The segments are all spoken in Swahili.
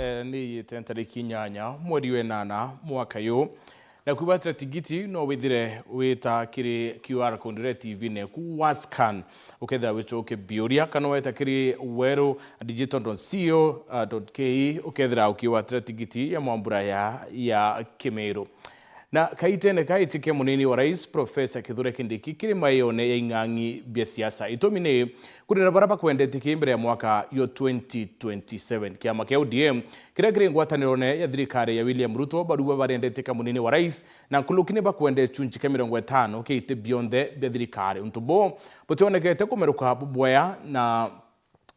ni tariki 8 mweri wa 8 mwaka yu na kubatira tigiti no withire wita kiri QR code TV ne ku wascan ukethira wichoke bioria kana weta kiri weru.digital.co.ke ukethira ukiwatira tigiti ya mwambura ya Kimeru. Na kaitene kaitike munini wa rais Profesa Kithure Kindiki kiri mayone ya ing'ang'i bia siasa itomine kuri baraba kwendete kimbere ya mwaka yo 2027 kiama kia ODM kira kiri ngwataniro ne ya thirikari ya William Ruto baruwa barendete ka munini wa rais na kulukine bakwende chunchi ka 50 keite bionde bia thirikari untubo botonekete kumeruka bubwaya na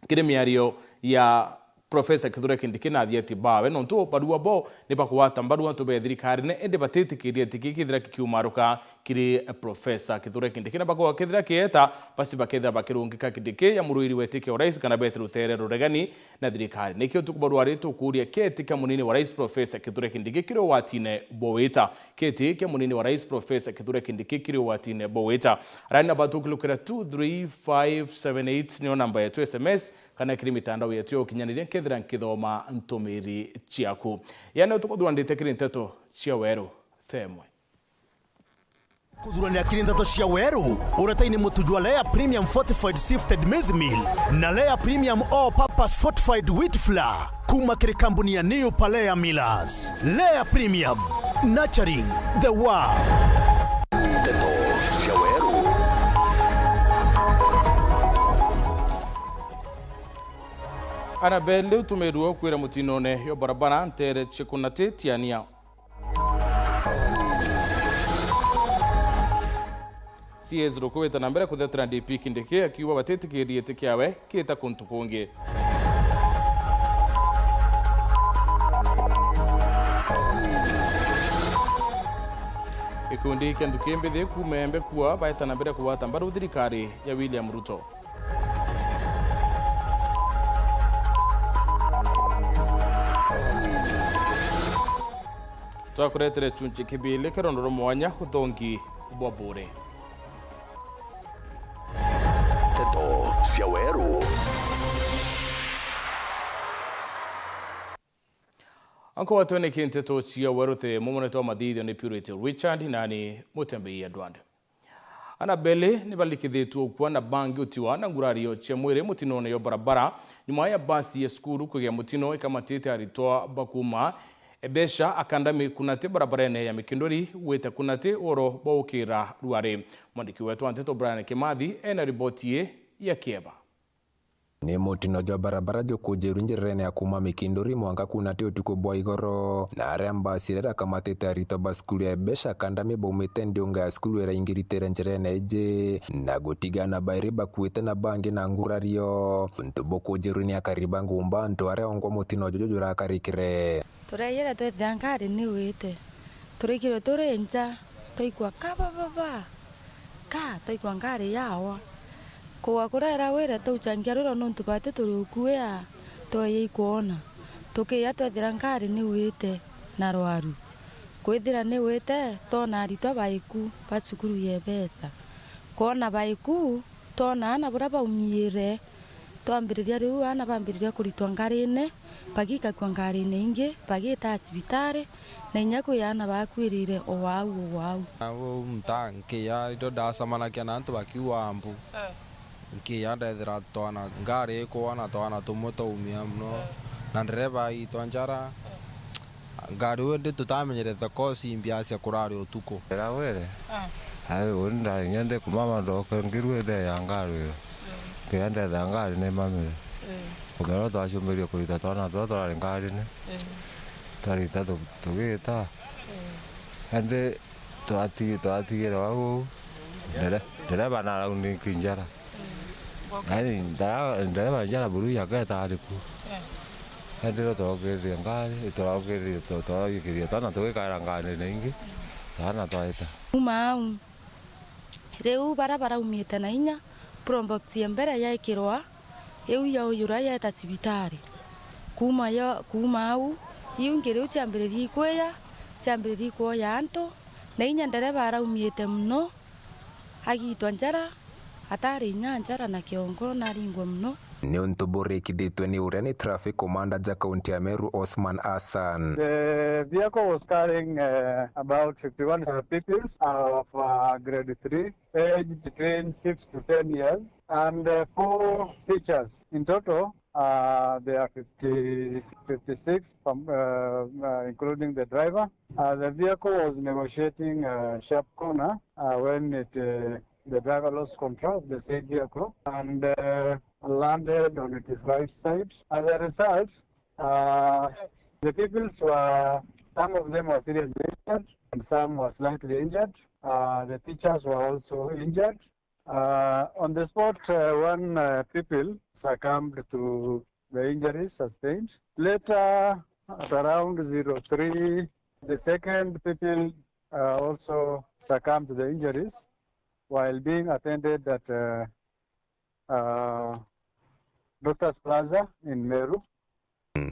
kiri miario ya Profesa Kithure Kindiki na thieti bawe no ntu baruwa bo ne bakwata baruwa to be thirikari ne ende batete kiria tikikithira kiumaruka kiri Profesa Kithure Kindiki na bakwa kithira kieta basi bakethira bakirungika Kindiki ya muruiri wetike rais kana betru tere ruregani na thirikari nikio tukubaruwa ritu kuria ketika munini wa rais Profesa Kithure Kindiki kiro watine boweta ketika munini wa rais Profesa Kithure Kindiki kiro watine boweta rana batukulukira 23578 ni namba yetu SMS kana kiri mitandao yetu yokinyanire kethira nkithoma ntumiri chiaku yana tukuthurandite kiri Nteto cia Weru Thaa Imwe kuthurania kiri Nteto cia Weru uretaini mutujwa layer premium fortified sifted maize meal na layer premium all purpose fortified wheat flour kuma kiri kampuni ya New Palea Millers. Layer premium nurturing the world. Nteto cia Weru. Anabelle tumeruo kwira mutinone yo barabara ntere chikunate tiania CS rokweta nambere kuthetra DP Kindiki akiwa batete kiriete kiawe kita kuntukunge ikundi kenduke mbethe kumembe kuwa baita nambere kuwata mbaru thirikari ya William Ruto twakuretere chunchi kibile kerondoro mwanya uthongi bwa bure Nteto cia Weru. anko watone ki Nteto cia Weru the mumoneto mathithio ni Purity Richard nani MUTEMBEI adwande anabele ni balikithitu kwa na bangi utiwa na ngurario cia mwire mutinone yo barabara nyuma ya basi ya skuru kugia mutino ikamatite aritoa bakuma ebesha akandami kunate barabarene ya Mikindori weta kunate oro bawukira ruare mwandiki wetu Nteto Brian Kimathi ena riboti ya Kieba ni mutino jo barabara jo kujeru njirene ya kuma Mikindori mwanga kunate utuko bwa igoro na aria mbasirera kamatete arito baskulu ya ebesha akandami baumite ndionga ya skulu era ingiritere njirene eje na gutigana bairi bakuite na bangi na ngurario ntubo kujeru ni akariba ngumba nto aria ongwa mutino jo jura akarikire turayera twethangari ni wite turikiro turenja toigwa kababa ka toigwa ngari yawa kwa kurera wera tuchangia rero nontu bate turukuya toye ikuona tukiya twethangari ni wite na rwaru kwithira ni wite tona aritwa baiku basukuru ye besa kona baiku tona ana bura baumire twambiriria riu ana bambiriria kuritwa ngarine bagika kwa ngarine inge bagita asibitare na inyaku yana bakwirire owau awo mtanke ya ndo dasamana kana antu bakiwa ambu nkia ndethira twana ngari ko ana twana tumuto umia mno na ndereba itwanjara ngari wende tutamenyere the course imbia cia kurari utuko era were ayo nda nyende kumama ndoka ngirwende ya ngari kende the ngari ne mamire kumero twacumbirie kurita twana twatwara ngari ne tarita tugita ande twatigire wau ndereba na raundi kinjara yani ndereba njara buru yaketa ariku ande togeria ngari togeria twana tugikara ngari ningi twana twaita umau reu barabara umite na inya probox mbere ya ikirwa eu ya uyura ya tasibitari kuma au iungire uchambiriri kwa ya anto na inya ndereba araumite mno agitwa njara atari nyanjara na kiongo na ringwa mno Ni untuburi kidhitwe ni ureni traffic commander ja kaunti ya Meru Osman Hassan. The vehicle was carrying about 51 people of grade 3, aged between 6 to 10 years, and 4 teachers. In total, there are 56, including the driver. The vehicle was negotiating a sharp corner when the driver lost control of the said vehicle and landed on its right side. As a result, the people some of them were seriously injured and some were slightly injured. The teachers were also injured. On the spot, one people succumbed to the injuries sustained. Later, at around 03, the second people also succumbed to the injuries while being attended at Doctor's Plaza in Meru.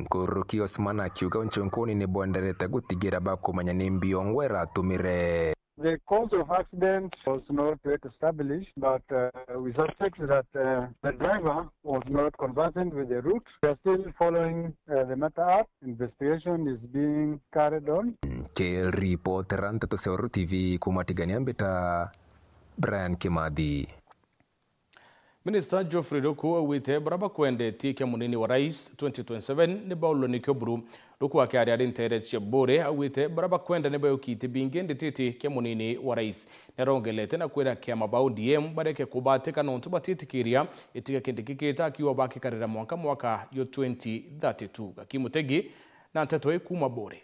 Kuruki Osman akiuga nchonkoni ni bwanderete gutigira bakumanya ni mbiongo eratumire. The cause of accident was not yet established, but we suspect that the driver was not conversant with the route. We are still following the matter up. Investigation is being carried on. Reporter Nteto Weru TV kumatigania mbita Brian Kimadi. Minister Geoffrey Ruku awite baraba kwende tike munini wa rais 2027 ni baulo ni kyobru Ruku akari adi Nteto Chebore awite baraba kwende ne bayo kiti bingende titi ke munini wa rais nerongelete na kwera kia mabao DM bareke kubate kanontu batiti kiria itika kindikikita akiwa baki karira mwaka yo 2032 akimutegi na Nteto kumabore.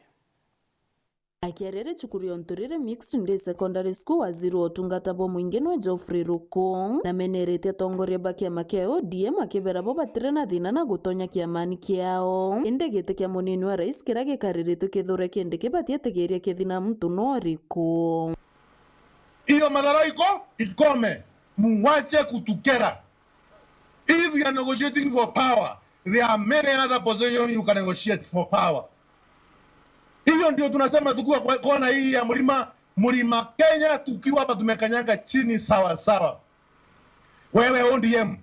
Akiarere chukuri onturire Mixed Day Secondary School waziri otungata bo mwingenwe Geoffrey Ruku na menerete tongoria bakia makeo DM akibera bo batrena thina na gutonya kiamani kiao indegete kia munini wa rais kirage kariritu kithure kiendeke batietegeria kithina mtu no Riku. Iyo madhara ikome, muwache kutukera. If you are negotiating for power, there are many other positions you can negotiate for power. Hiyo ndio tunasema tukiwa kona hii ya mlima Kenya, tukiwa hapa tumekanyanga chini sawa sawa. Wewe ODM,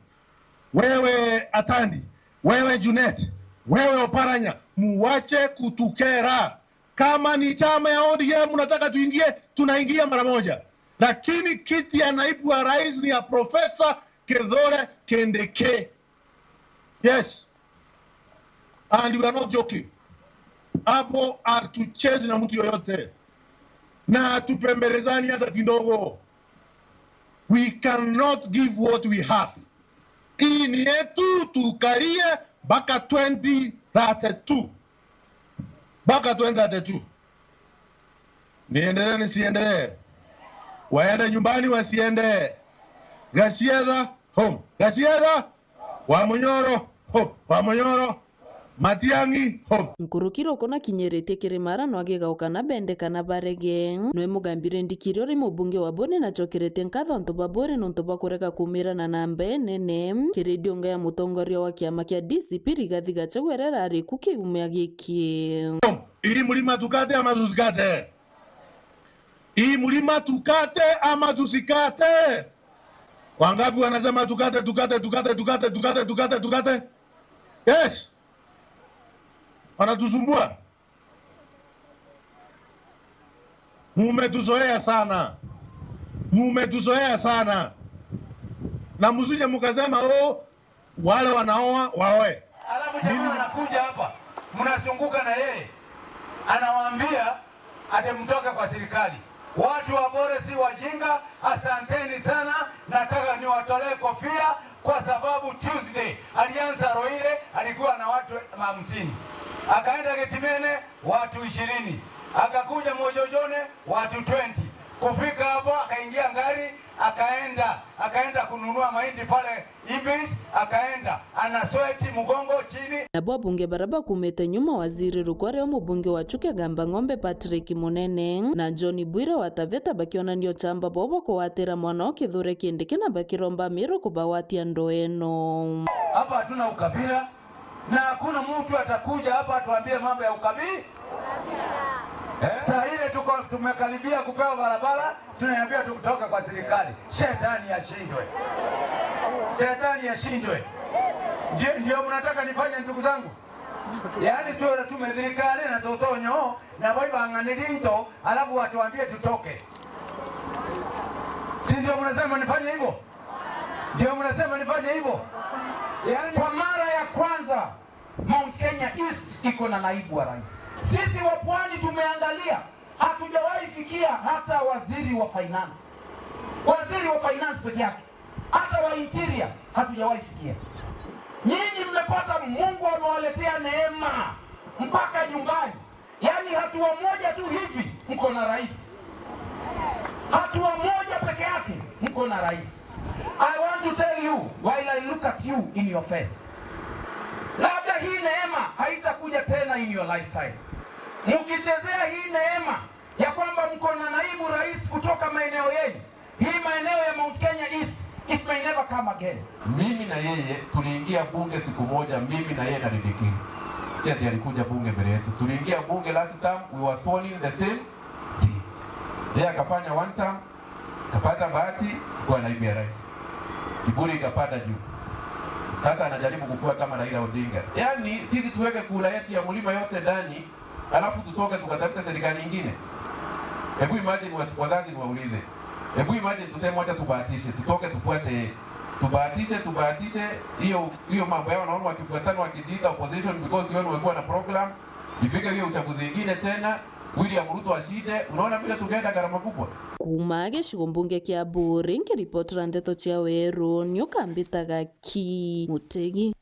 wewe Atandi, wewe Junet, wewe Oparanya, muwache kutukera. Kama ni chama ya ODM unataka tuingie, tunaingia mara moja. Lakini kiti ya naibu wa rais ni ya Professor Kithure Kindiki. Yes. And we are not joking. Hapo atuchezi na mtu yoyote na tupembelezani hata kidogo. We cannot give what we have. Hii ni yetu, tukarie baka 2032. Baka 2032. Niendelee nisiendelee? Waende nyumbani wasiende? Gachieza home. Gachieza Wamunyoro home. Wamunyoro Matiangi home. Nkurukiro kona kinyeretie kirimara no agigauka na bende kana barege no emugambire ndikiro ri mubunge wa Boni na chokerete nkatho nto babore no nto bakoreka kumira na nambe nene kiredio ya mutongoria wa kiama kia DCP Rigathi Gachagua ari kukiumia giki. Hii mlima tukate ama tusikate? Hii mlima tukate ama tusikate? Wangapi wanasema tukate? Yes. Wanatusumbua. Mumetuzoea sana. Na msije mkasema wale wanaoa waoe. Alafu jamaa anakuja hapa, mnasunguka na yeye. Anawaambia ate mtoke kwa serikali. Watu wa Bore si wajinga, asanteni sana. Nataka niwatolee kofia kwa sababu Tuesday alianza Roire alikuwa na watu 50. Akaenda Getimene watu 20. Akakuja Mojojone watu 20. Kufika hapo akaingia ngari akaenda kununua mahindi pale Ibis, akaenda anasweti mgongo chini. Nabo bunge baraba kumete nyuma waziri Rukware omubunge wa Chuke Gamba Ng'ombe Patrick Munene na John Bwire wa Taveta bakiona ndio chamba bobo ko watera mwana Kithure Kindiki na bakiromba miro kubawatia ndoeno. Hapa hatuna ukabila na hakuna mtu atakuja hapa atuambie mambo ya ukabila. Saa ile tumekaribia kupewa barabara, tunaambia tukutoka kwa serikali. Shetani ashindwe. Ndio mnataka nifanye ndugu zangu? Yaani tuwe tumedhirikane na totonyo na wao banganilinto alafu watuambie tutoke. Si ndio mnasema nifanye hivyo? Ndio mnasema nifanye hivyo? Yaani kwa mara ya kwanza Mount Kenya East iko na naibu wa rais. Sisi wa Pwani tumeangalia, hatujawahi fikia hata waziri wa finance. Waziri wa finance peke yake. Hata wa interior hatujawahi fikia. Nyinyi mmepata, Mungu amewaletea neema mpaka nyumbani. Yaani hatua moja tu hivi mko na rais. Hatua moja peke yake mko na rais. I want to tell you while I look at you in your face. Labda hii neema haitakuja tena in your lifetime. Mkichezea hii neema ya kwamba mko na naibu rais kutoka maeneo yenu, hii maeneo ya Mount Kenya East, it may never come again. Mimi na yeye tuliingia bunge siku moja, mimi na yeye na Ridiki. Sisi alikuja bunge mbele yetu. Tuliingia bunge last time, we were sworn in the same day. Yeye akafanya one term, kapata bahati kwa naibu ya rais. Kiburi ikapanda juu. Sasa anajaribu kukua kama Raila Odinga. Yaani sisi tuweke kula yetu ya mlima yote ndani, alafu tutoke tukatafuta serikali nyingine. Hebu imagine wazazi niwaulize. Hebu imagine tuseme wacha tubahatishe, tutoke tufuate, tubahatishe hiyo mambo yao, naona wakifuatana wakijiita opposition because wao walikuwa na program. Ifike hiyo uchaguzi nyingine tena, William Ruto ashinde, unaona vile tungeenda gharama kubwa. Kumage shigombunge kia Buri ngiripotera Nteto cia Weru nyukambitaga ki Mutegi.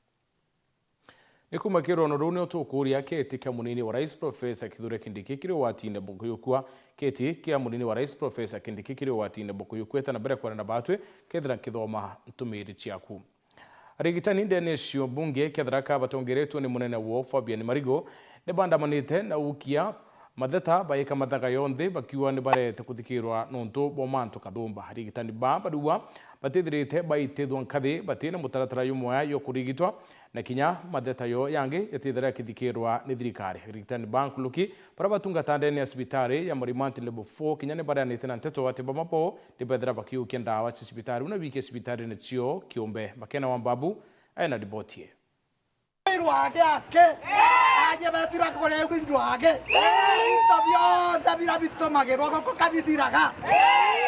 Nikumakiro norone otukuria keti kia munini wa rais Profesa Kithure Kindiki kiri watinde bokuyukwa keti kia munini wa rais Profesa Kindiki kiri watinde bokuyukweta na bere kwa na batwe kethira kithoma ntumiri ciaku. Arigitani ndenesio bunge kethira ka batongeretwo ni munene wo Fabian Marigo ne bandamanite na ukia matheta bayeka mathaga yonthe bakiwa ni barete kuthikirwa nonto bomanto kathumba. Arigitani badua batithirite baitethwa nkathi batina mutaratara yumwe yo kurigitwa na kinya matheta yo yange yatithira kithikirwa ni thirikari. Arigitani bankuluki para batungata ndeni ya sibitari ya Marimanti level 4 kinya ni baranite na Nteto ati bamapo ndibethira bakiukia ndawa ci sibitari una wike sibitari ne cio kiumbe makena wa Mbabu aina ribotie Rwage ake aje betira kore kwindwage tabio tabira bitomagero ko kabithiraga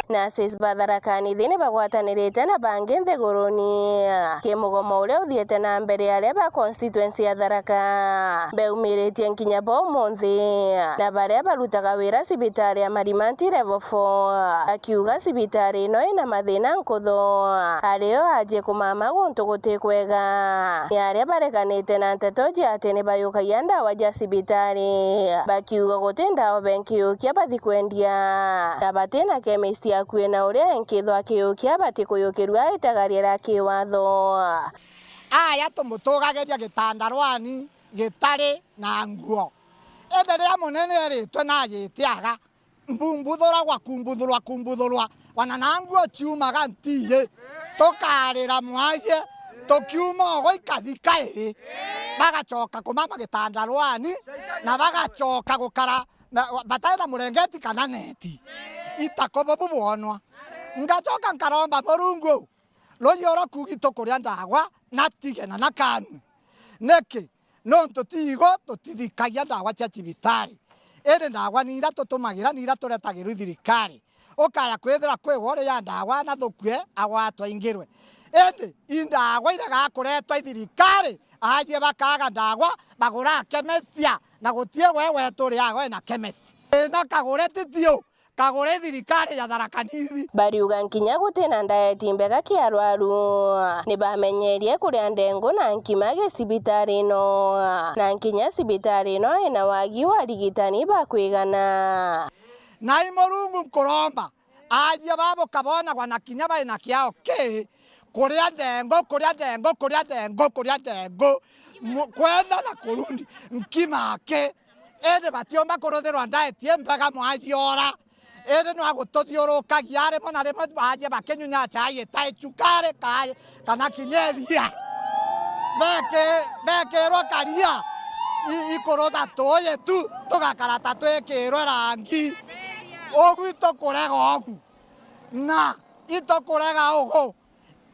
na sis badharakani thine bagwatanirite na bangi nthiguruni kimugomo uria uthiete na mbere aria ba constituency ya Tharaka beumiritie nkinya bo monthi na baria barutaga wira sibitari ya Marimanti level 4 akiuga sibitari ino ina mathina nkutho ario aje kumama guntu gutikwega ni aria barekanite na Nteto ati ni bayukagia ndawa ja sibitari bakiuga guti ndawa benkiukia bathi kwendia na batina chemist akuwe na uria enkithwa akiukia bati kuyukirwa itagariera kiwatho aya tumutugageria gitandarwani gitari na nguo enderea munene eritwe na yitiaga mbumbuthura gwa kumbuthurwa wana na nguo ciumaga ntiye tukarira mwaye tukiuma go ikathika iri bagacoka kumama gitandarwani na bagacoka gukara bataira murengeti kana neti itakobo bubonwa ngacoka nkaromba Murungu loyoro kugito kuria ndagwa natige na nakanu neke no tutigo tutithikagia ndagwa cia cibitari ende ndagwa ni ira tutumagira ni ira turetagirwo thirikari ukaya kwithira kwi wore ya ndagwa na thukue agwatwa ingirwe ende indagwa iraga kuretwa thirikari aje bakaga ndagwa bagura kemesia na gutie wewe turi yago na kemesi na kagure titio kagure thirikari ya Tharaka Nithi bariuga nkinya gutina ndaeti mbega kiarwaru ni bamenyerie kuria ndengo na nkimage sibitari no na nkinya sibitari no ina wagi wa rigitani bakwigana na Murungu nkuromba aje babo kabona gwa nakinya bari na kiao ke kuria ndengo kwenda na kurundi nkimake ende batiomba kurothirwa ndaetie mbega mwajiora ende no agutothiurukagia rimo na rimo baje bakenyunya chai tai chukare kana kinyeria beke karia ikorotha toye tu tugakarata twekirwe rangi ogwito kurega ogu na ito kurega ogu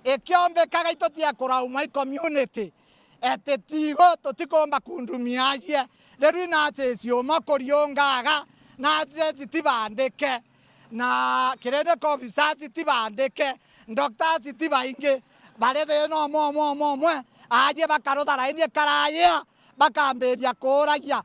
ekiombe kaga itotia kurauma community etetigo tutikomba kundumiaje leru na sesio makoriongaga na sesitibandeke na kirende kofisa sitibandeke doctor sitibainge barede no mo aje bakarotha raini karaya bakamberia kuragia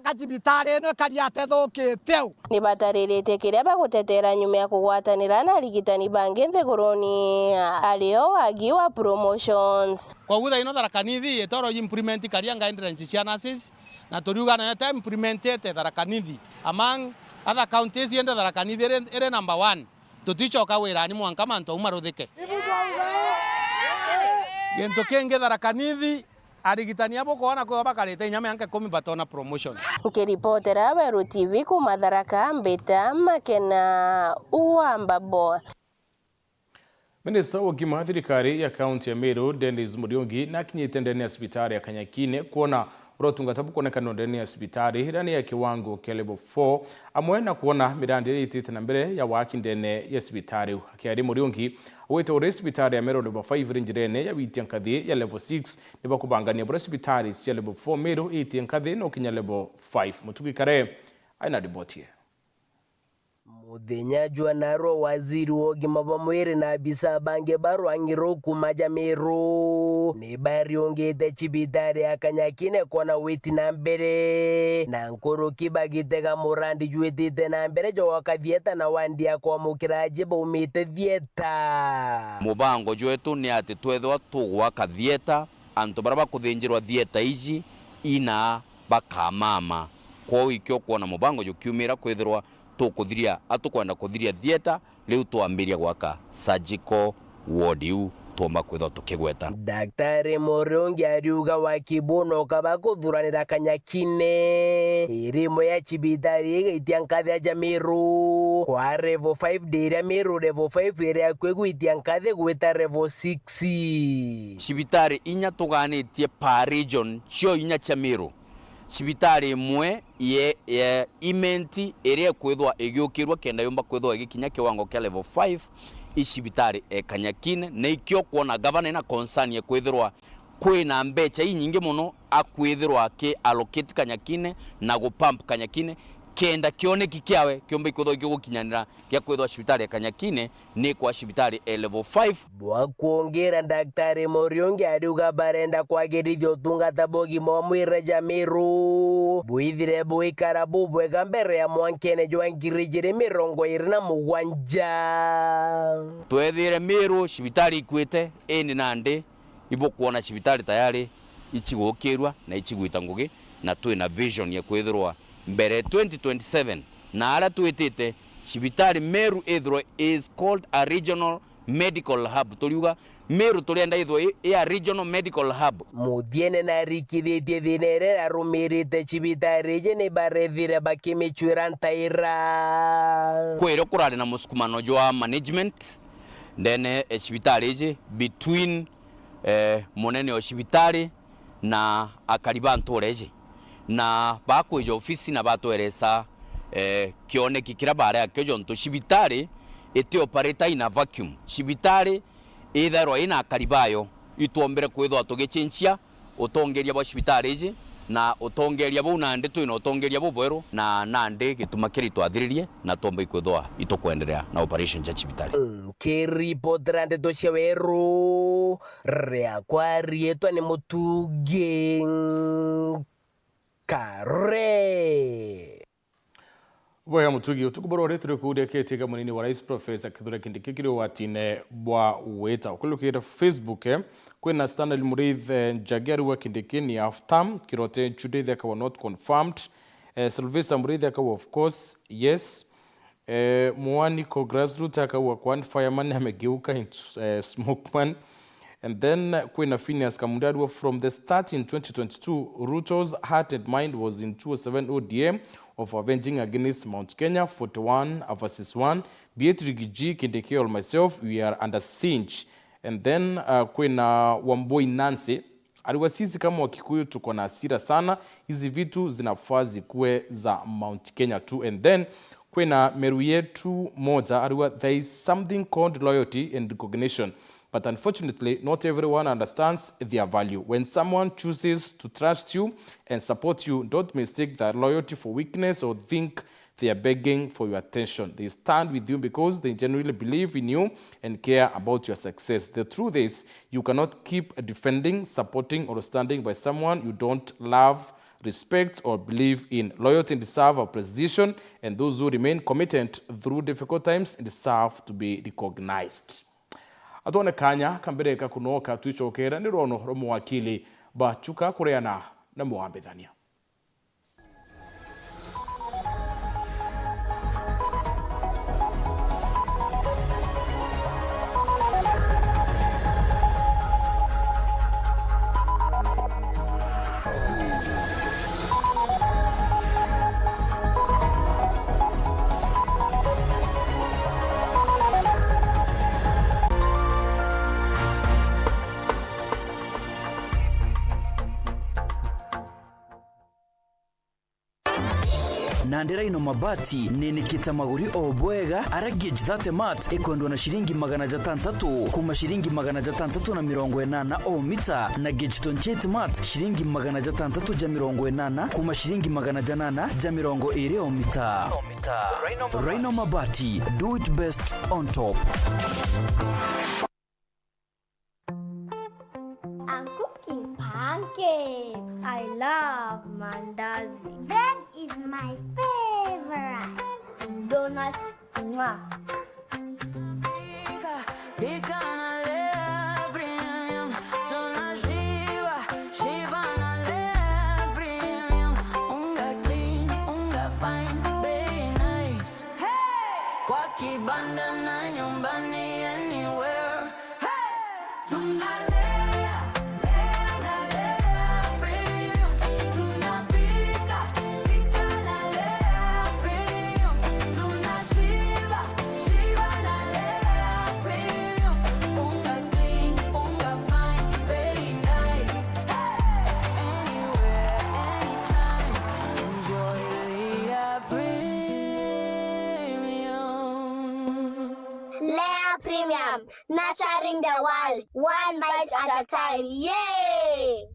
kajibitare no kariate thukiteu ni bataririte kiria bagutetera nyuma ya kugwatanira na arigitani bangi nthiguruni alio wagi wa promotions kwa gutha ino tharakanithi etoro implement karia guidelines cia nurses na turiuga na ta implemented tharakanithi among other counties yende tharakanithi ere number 1 tutichoka wirani mwanka manto umaruthike gento kenge tharakanithi arigitani abo kuona kwa bakarete nyama yanke 10 batona promotions. Ukiripotera Weru TV kuma Tharaka Mbita Makena Uambabo. Minista wa gima thirikari ya kaunti ya Meru Dennis Muriungi na kinyite ndani ya hospitali ya Kanyakine kuona urotungatabu kuonekana ndani ya hospitali ndani ya kiwango kia level 4 amwe na kuona mirandi itite na mbere ya waki ndani ya hospitali. Akiari Muriungi wete ore hospitali ya Meru level 5 rinjirene ya witi nkathi ya level 6 niba kubangania bora hospitali ya level 4 Meru iti nkathi no kinya level 5 mutuki kare aina ribotie. Muthenya jwanaro waziri wogima wa mwiri na abisa bange barwangiro kumaja Meru ni bariongete chibitari ya Kanyakine kona witi na mbere na nkoro kibagitega murandi jwetite na mbere jo wakathieta na wandi ya kwa mukiraji baumite thieta mubango jwetu ni ati twethwa tugwaka thieta antu baraba kuthinjirwa thieta ici ina bakamama kwa ikyo kuona mubango jo kiumira kwethirwa tukuthiria atukwenda kuthiria thieta riu twambiria gwaka surgical ward yu tomba kwitho tukigweta. Daktari Muriungi ariuga wakibuno kabakuthuranira Kanyakine irimo ya chibitari igitia nkathi ya Meru kwa level 5 diria Meru level 5 iria kwigwitia nkathi gwita level 6 chibitari inya tuganitie pa region cio inya cha Meru chibitari imwe ye imenti area kwithwa igiukirwa kenda yumba kwithwa igikinya kiwango kia level 5 ishibitari Kanyakine na ikyo kuona governor na concern ye kwithirwa kwina mbecha inyingi muno akwithirwa ke allocate Kanyakine na go pump Kanyakine kenda kioneki kiawe kiomba ikwithwa igigukinyanira kia kwithwa hospitali ya Kanyakine ni kwa hospitali level 5 bwa kuongera Daktari Muriungi ariuga barenda kwagirithia utungata bogima wa mwiri ja Meru buithire buikara bubwega mbere ya mwankene jwa ngiri 27 twethire Meru hospitali ikwite eni nande ibo kuona hospitali tayari ichigukirwa na ichigwita ngugi na twina vision ya kwithirwa mbere 2027 na ara twitite hospitali Meru ethro is called a regional medical hub tuliuga Meru tulienda ithwa a regional medical hub muthiene na rikithitie thinere arumirite chibitari je ni barethire bakimichwira ntaira kwero kurari na musukumano jwa management then chibitari je between munene wa chibitari na akariba ntoreje na bakweja ofisi na batweresa kioneki kira bare akejo nto chibitari eti operator ina vacuum chibitari ithero ina akaribayo itwombere kwithwa tugichinchia utongeria ba chibitari iji na utongeria bu nande twina utongeria bu bweru na nande gituma kiri twathiririe na tomba ikwithwa itokwenderea na operation ja chibitari kiripotera Nteto cia Weru ria kwa rietwa ni Mutugi Kare Boya Mutugi utukuboro retro kudia ketika munini wa Rais Professor Kithure Kindiki kiri watine bwa weta ukulukira Facebook kwena Stanley Murith Njageri wa Kindiki ni aftam kirote Judith akawa not confirmed Sylvester Murith akawa of course yes Muani ko grassroots akawa kwa fireman amegeuka into smokeman. And then Queen Phineas Kamundadwa from the start in 2022, Ruto's heart and mind was in 207 ODM of avenging against Mount Kenya, 41 versus 1. Beatrice G, Kindiki, all myself, we are under siege. And then Queen Wamboi Nancy, aliwa sisi kama Wakikuyu tuko na hasira sana, hizi vitu zinafaa zikuwe za Mount Kenya too. And then Queen Meru yetu moja, aliwa there is something called loyalty and recognition. But unfortunately, not everyone understands their value. When someone chooses to trust you and support you, don't mistake their loyalty for weakness or think they are begging for your attention. They stand with you because they genuinely believe in you and care about your success. The truth is, you cannot keep defending, supporting, or standing by someone you don't love, respect, or believe in. Loyalty deserves appreciation, and those who remain committed through difficult times deserve to be recognized. Atone kanya kambere kakunoka tuichokera ni rono romo wakili bachuka kureana na muambithania. Nandera ino mabati nini kitamaguri obwega aragiye 30th ekondwa na shilingi 600 kuma shilingi 680 o mita na gauge 28th shilingi 680 kuma shilingi 820 o mita. Raino mabati, do it best on top. I'm cooking pancakes. I love mandazi. Bread is my favorite. Donuts, mwah. Nurturing the world, one bite at a time. Yay!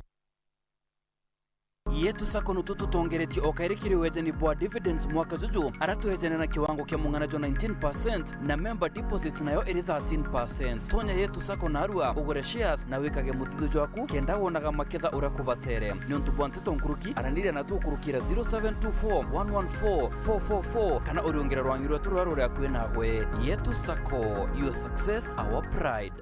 Yetu sako nututu tongereti okairikiri wejeni bwa dividends mwaka juju aratu wejeni na kiwango kia mungana jo 19% na member deposit nayo eri 13%. Tonya yetu sako narua ugore shares na wikage muthido jwaku kenda wonaga maketha urakubatere. Niontu bwa Nteto nkuruki aranire na tu kurukira 0724114444 kana oriongera rwangirwa turaro rya kwena gwe. Yetu sako, your success, our pride.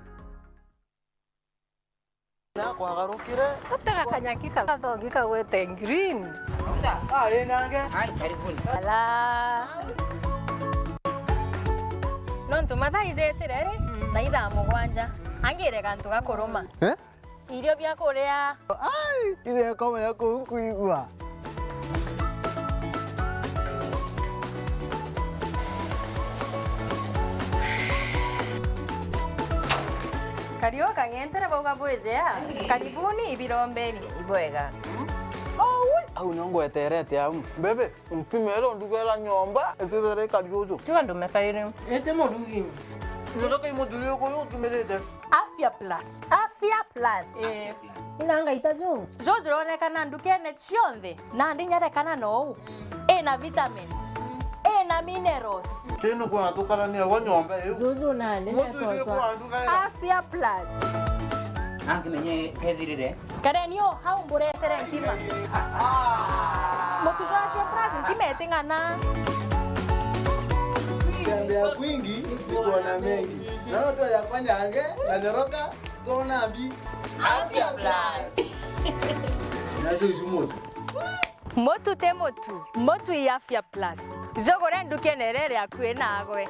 Kwa garukire utaka kanyakika kathongika wete green yenange karibuni ala nontu mathaizetirere na ithaa mugwanja angire kantu gakuruma irio bya kuria ile kama yako kuigua Kario kang'entere boga bwezea karibuni ibirombeni ibwega au nyongo eterete au bebe mpimero ndugela nyomba etere kariozo tiwa ndumekaire ete modugi ndoka imodugi ko tumelete Afya plus inanga itazo zozironekana ndukene cionthe na ndinyareka no ena vitamins ena minerals teno kwa tukala ni wa nyomba hiyo zuzu na ndinetosa Afya plus menye kedire karenio hau mburetere ntima mutuzo Afya plus ntimetingana tembea kwingi nikuona mengi naona tu ya kwanyange na nyoroka tona bi Afya plus nacho ijumoto motu te motu ya Afya plus zogore ndukenerere akwe nagwe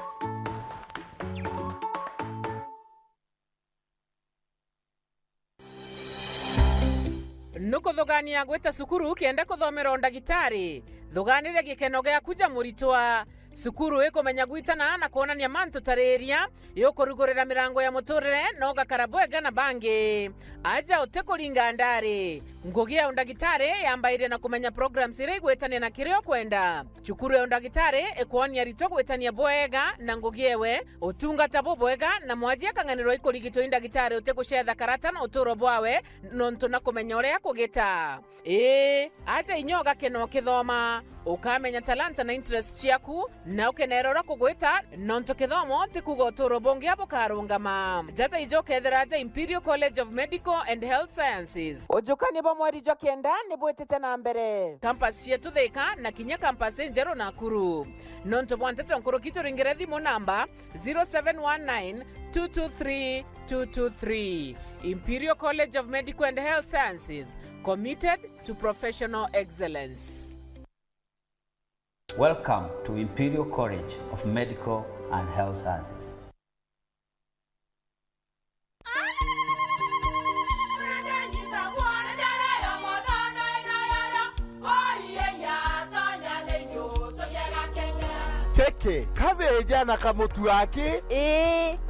nukuthugania gwita cukuru kienda kuthomera ndagitari thuganire gikeno gia kuja muritwa sukuru ikomenya gwitana na kuonania mantu tareria yokurugurira mirango ya muturire no gakarabwega na bangi aja utekuringa ndari ngugi ya undagitari yambaire na kumenya programs ire gwetania na kirio kwenda cukuru ya undagitari ikuonia rito gwetania bwega na ngugi ewe utungata bwega na mwajia kanganiro ikurigito indagitari utekuchetha karata na uturo bwawe nontu na kumenya uria kugita aja inyoga keno kithoma ukamenya talanta na interest ciaku na ukenerora kugwita nontu kithomo tikuga uturo bongi abo karungama jata ijoke theraja Imperial College of Medical and Health Sciences ujukani bo mweri jo kenda ni bwetete na mbere campus yetu Thika na kinya campus Njero Nakuru nontu bwantete nkuru kitu ringire thimu namba 0719 223 223 Imperial College of Medical and Health Sciences, committed to professional excellence. Welcome to Imperial College of Medical and Health Sciences. Keke, kabeja na kamutu wake?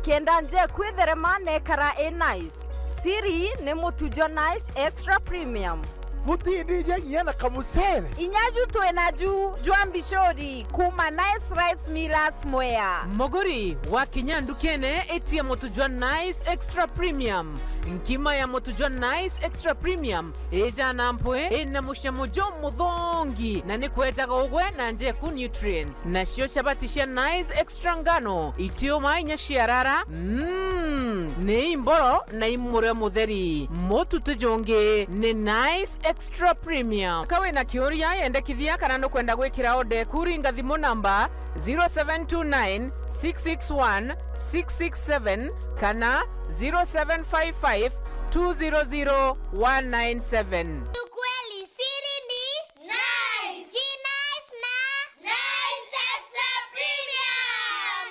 Kenda nje kwitherema nekara nice. Siri ne mutujo nice extra premium. Mutindi je na kamusere. Inyaju tuenaju juambishori kuma nice rice millers moya. Mogori wa kinyandu kene etia mutujo nice extra premium. Nkima ya mutujo nice extra premium eja nampwe ena mushamujo mudhongi na nikweta ugwe na nje ku nutrients na shio shabatisha nice extra ngano itio mainya shiarara ne imboro na imure mutheri motu tujonge ne nice extra premium kawe na kioria yende kithia kana no kwenda gwikira ode kuringa thimu namba 0729 661 667 kana 0755 200 197. Ukweli siri ni nice. Si nice na nice extra premium.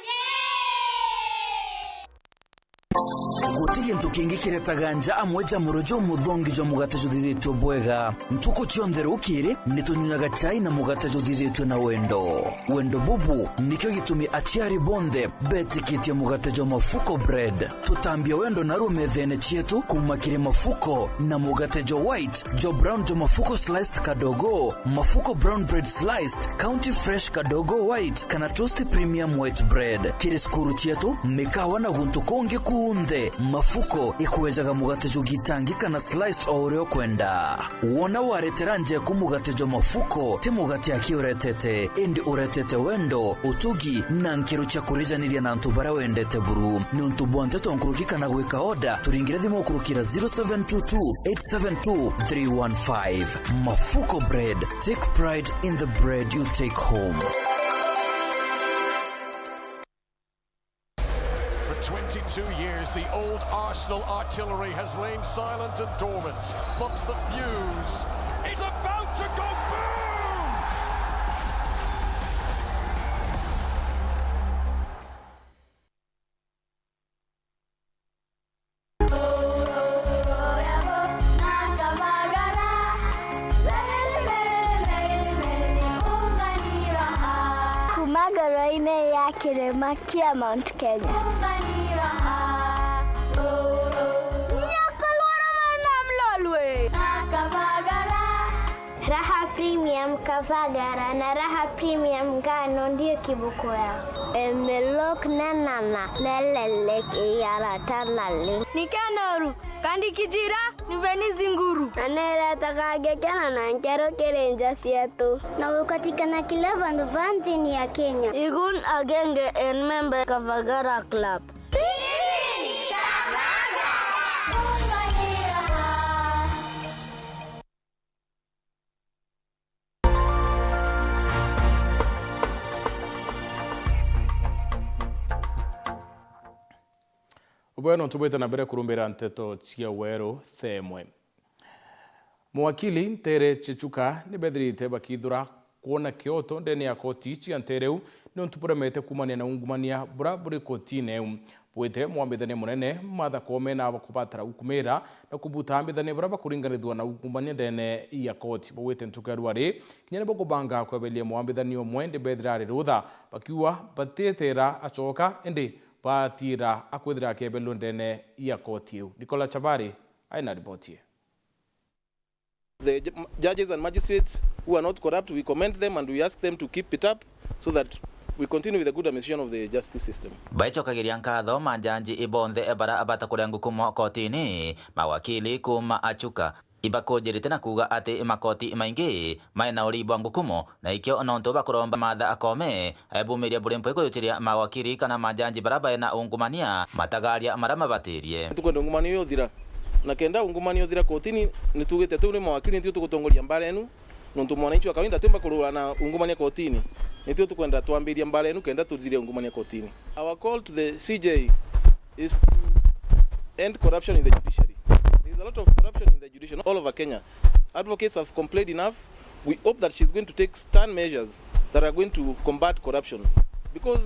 Yeah! Gutiri ntukingi kiretaganja amweja murojo mudhongi jo mugatejo didetyo bwega ntuko chiondere ukiri nitunyunaga chai na mugatejo didetyo na wendo bubu nikyo gitumi achiari bonde betikiti mugatejo mafuko bread tutambia wendo na rume dhene chietu kumakiri mafuko na mugatejo white jo brown jo mafuko sliced kadogo mafuko brown bread sliced county fresh kadogo white kana toasty premium white bread kiriskuru chietu mikawa na guntukonge kuunde mafuko ikuwezaga mugatejo gitangika na sliced oreo kwenda wona waretera nje kumugatejo mafuko timugati akiuretete indi uretete wendo utugi na nkiru cha kurizaniria na ntubara wendete buru ni untubonte tonkurukika na gweka oda turingire dhimo kurukira 0722-872-315 mafuko bread, take pride in the bread you take home. 22 years, the old Arsenal artillery has lain silent and dormant, but the fuse is about to go boom! Kumagaraine ya kilima kia Mount Kenya. Raha Premium Kavagara na Raha Premium Ngano ndio kibuko yao. Emelok na nana lelelek yara tanale. Nikanoru kandi kijira niveni zinguru. Anera takagekana na nkero kerenja sietu. Na ukatikana kila vanti ya Kenya. Igun agenge en member Kavagara Club. Ubweno tubwete na mbere kurumbira Nteto cia Weru Thaa Imwe. Mwakili Ntere Chichuka ni bethirite bakithura kuona kioto ndene ya koti cia ntereu ni ntupuremete kumania na ungumania bura buri kotine bwite mwambithania munene Martha Koome na bakubatara ukumira na kubuta ambithania bara bakuringanithwa na ukumbania ndene ya koti bwite ntukarwari kinyane bokubanga kwebelia mwambithania omwe ndi bethrari rutha bakiwa batetera achoka indi batira akwithira kebelo ndene ya koti yu. Nicola Chabari aina ripoti. The judges and magistrates who are not corrupt, we commend them and we ask them to keep it up so that we continue with the good administration of the justice system. Baichokagiria nkatho manjanji ibonthe ebara abata kuria ngukumo kotini mawakili kuma achuka ibakojirite na kuga ati makoti maingi maina uribwa ngukumo na ikyo nonto bakuromba Martha Koome ebumiria burimpo ikoyochiria mawakili kana manjanji baraba na ungumania matagaria marama batirie tukwenda ungumania yothira na kenda ungumania yothira kotini nitugite tu ni mawakili nitio tugutongoria mbara enu nonto mwananchi wa kawaida temba kurua na ungumania kotini nitio tukwenda twambiria mbara enu kenda tuthire ungumania kotini. Our call to the CJ is to end corruption in the judiciary. There is a lot of corruption in the judiciary all over Kenya. Advocates have complained enough. We hope that she's going to take stern measures that are going to combat corruption, because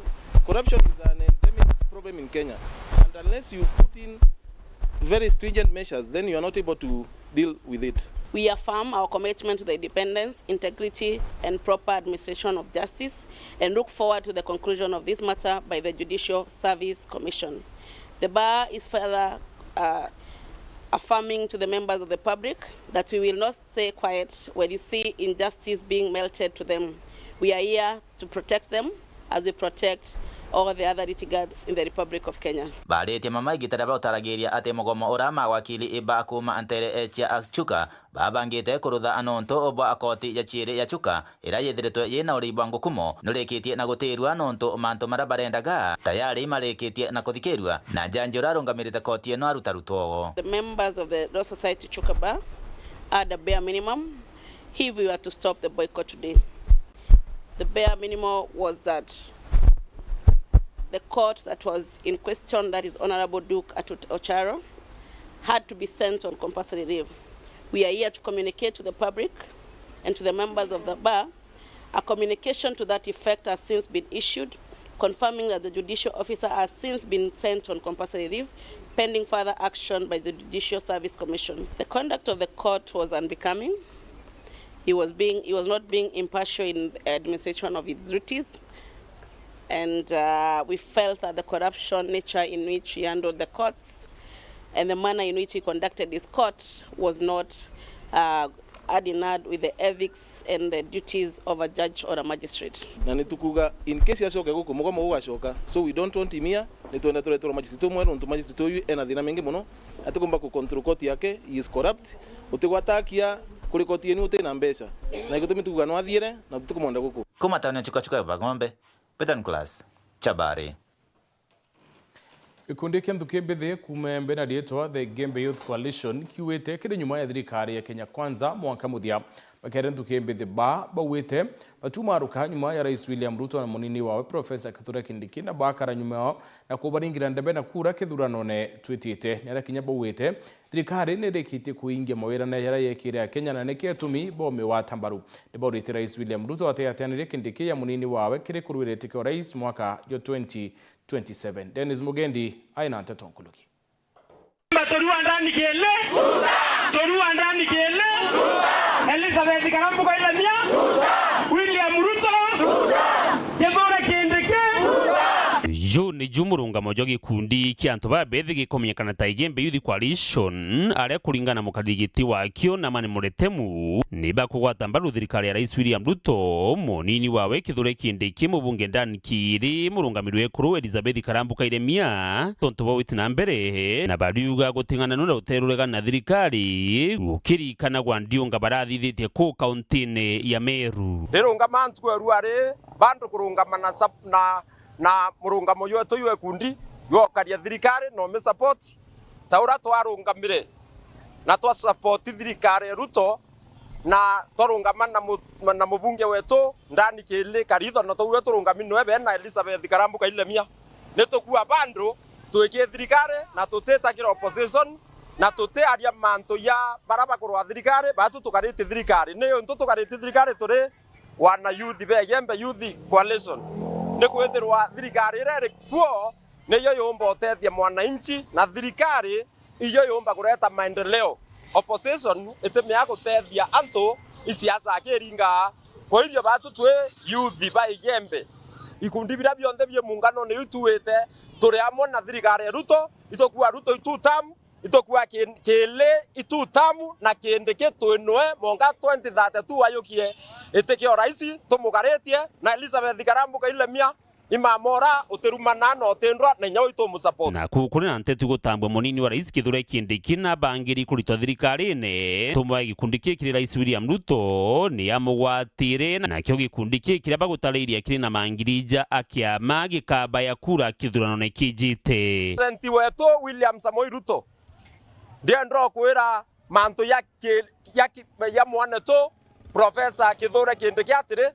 corruption is an endemic problem in Kenya, and unless you put in very stringent measures, then you are not able to deal with it. We affirm our commitment to the independence, integrity, and proper administration of justice, and look forward to the conclusion of this matter by the Judicial Service Commission. The bar is further affirming to the members of the public that we will not stay quiet when you see injustice being melted to them. We are here to protect them as we protect all the other litigants in the Republic of Kenya. Balete mama igitara bautaragiria ate mugomo urama wakili iba kuma antere echia achuka babangite kurutha anonto obo akoti ya chire ya chuka ira yethiretwe yina uribwa ngukumo nurekitie na gutirwa anonto manto marabarendaga tayari marekitie na kuthikirwa na janji urarungamirite koti eno arutarutwo. The members of the Law Society Chuka Bar are the bare minimum if we were to stop the boycott today. The bare minimum was that the court that was in question, that is Honorable Duke Atut Ocharo, had to be sent on compulsory leave. We are here to communicate to the public and to the members of the bar. A communication to that effect has since been issued, confirming that the judicial officer has since been sent on compulsory leave, pending further action by the Judicial Service Commission. The conduct of the court was unbecoming. He was not being impartial in the administration of its duties. And we felt that the corruption nature in which he handled the courts and the manner in which he conducted his court was not adding with the ethics and the duties of a judge or a magistrate. Na nitukuga in case ya shoka guko mugomo ugashoka, so we don't want him here. Nitwenda turetoro magistrate mwe ntu magistrate uyu ena thina mengi muno atikumba ku control court yake, he is corrupt. Utigwatakia kuri koti yenu utena mbeca na igutumi tukuga no athiere na tukumonda guku kumatana chuka bagombe Peter Nicholas Chabari. Ikundi kia mtukie bethe kumembe na dietwa the Gembe Youth Coalition kiwete kire nyuma ya thirikari ya Kenya Kwanza mwaka muthia bakere mtukie bethe bawite batumaruka nyuma ya Rais William Ruto na munini wawe Professor Kithure Kindiki na bakara nyuma yao na kubaringira ndebe na kura kithurano twitite nera kinya bawite thirikari ne rekite kuingia mawira na yara yekire ya Kenya na neketumi bome wa tambaru ndiborite Rais William Ruto ateatanire Kindiki ya munini wawe kire kurwirete kwa rais mwaka yo 2027. Dennis Mugendi aina Nteto nkuluki. Toruwa ndani kele Toruwa ndani kele Elizabeth Karambuko ilamia William Ruto Kithure Kindiki Yo ni jumurunga mojogi kundi kianto ba bethe gikomenyekana ta Gembe Youth Coalition aria kuringana mukadigiti wakio na mane muretemu niba kugwata mbaru thirikari ya Rais William Ruto munini wawe Kithure Kindiki mubunge ndani kiri murungamirwe kuru Elizabeth Karambuka ilemia tonto bawite na mbere na bariuga gutingana no uterurega na thirikari ukirikana gwa ndionga barathithite ku kaunti ya Meru ndirunga mantu eruare bandu kurungama na murungamo yoto ywe kundi yokaria thirikari no me support taura twarungamire na twa support thirikari Ruto na twarungama na mubunge wetu ndani kile karitho na tuwe turungamino ebe na Elizabeth Karambuka ilemia netukua bandu tuike thirikari na tutetakira opposition na tutearia manto ya baraba kurwa thirikari batu tukarite thirikari neyo tukarite thirikari turi wana youth be Gembe Youth Coalition ne kwethirwa thirikari rere kuo niyo yomba utethia mwananchi na thirikari iyo yomba kureta maendeleo. Opposition itemea gutethia antu isiasa akiringa kwa hivyo batu twe youth ba Igembe ikundi bira bionde bye mungano ni utuwete turi amwe na thirikari Ruto itokuwa Ruto itutamu itokuwa kele itutamu na kiendeke twenwe monga 2032 ayukie itekio raisi tumugaretie na Elizabeth Karambuka ile mia imamora uterumana no tendwa na nyawo ito musupport na kukuri na Nteto gutambwa munini wa rais Kithure Kindiki na bangiri kuritwa thirikari ne tumwa gikundi kiri rais William Ruto ni amugwatire na kyo gikundi kiri bagutariria kiri na mangirija akiama gikaba ya kura kithurano ne kijite president wetu William Samoei Ruto ndiye ndo kwira manto ya mwaneto Professor Kithure Kindiki atire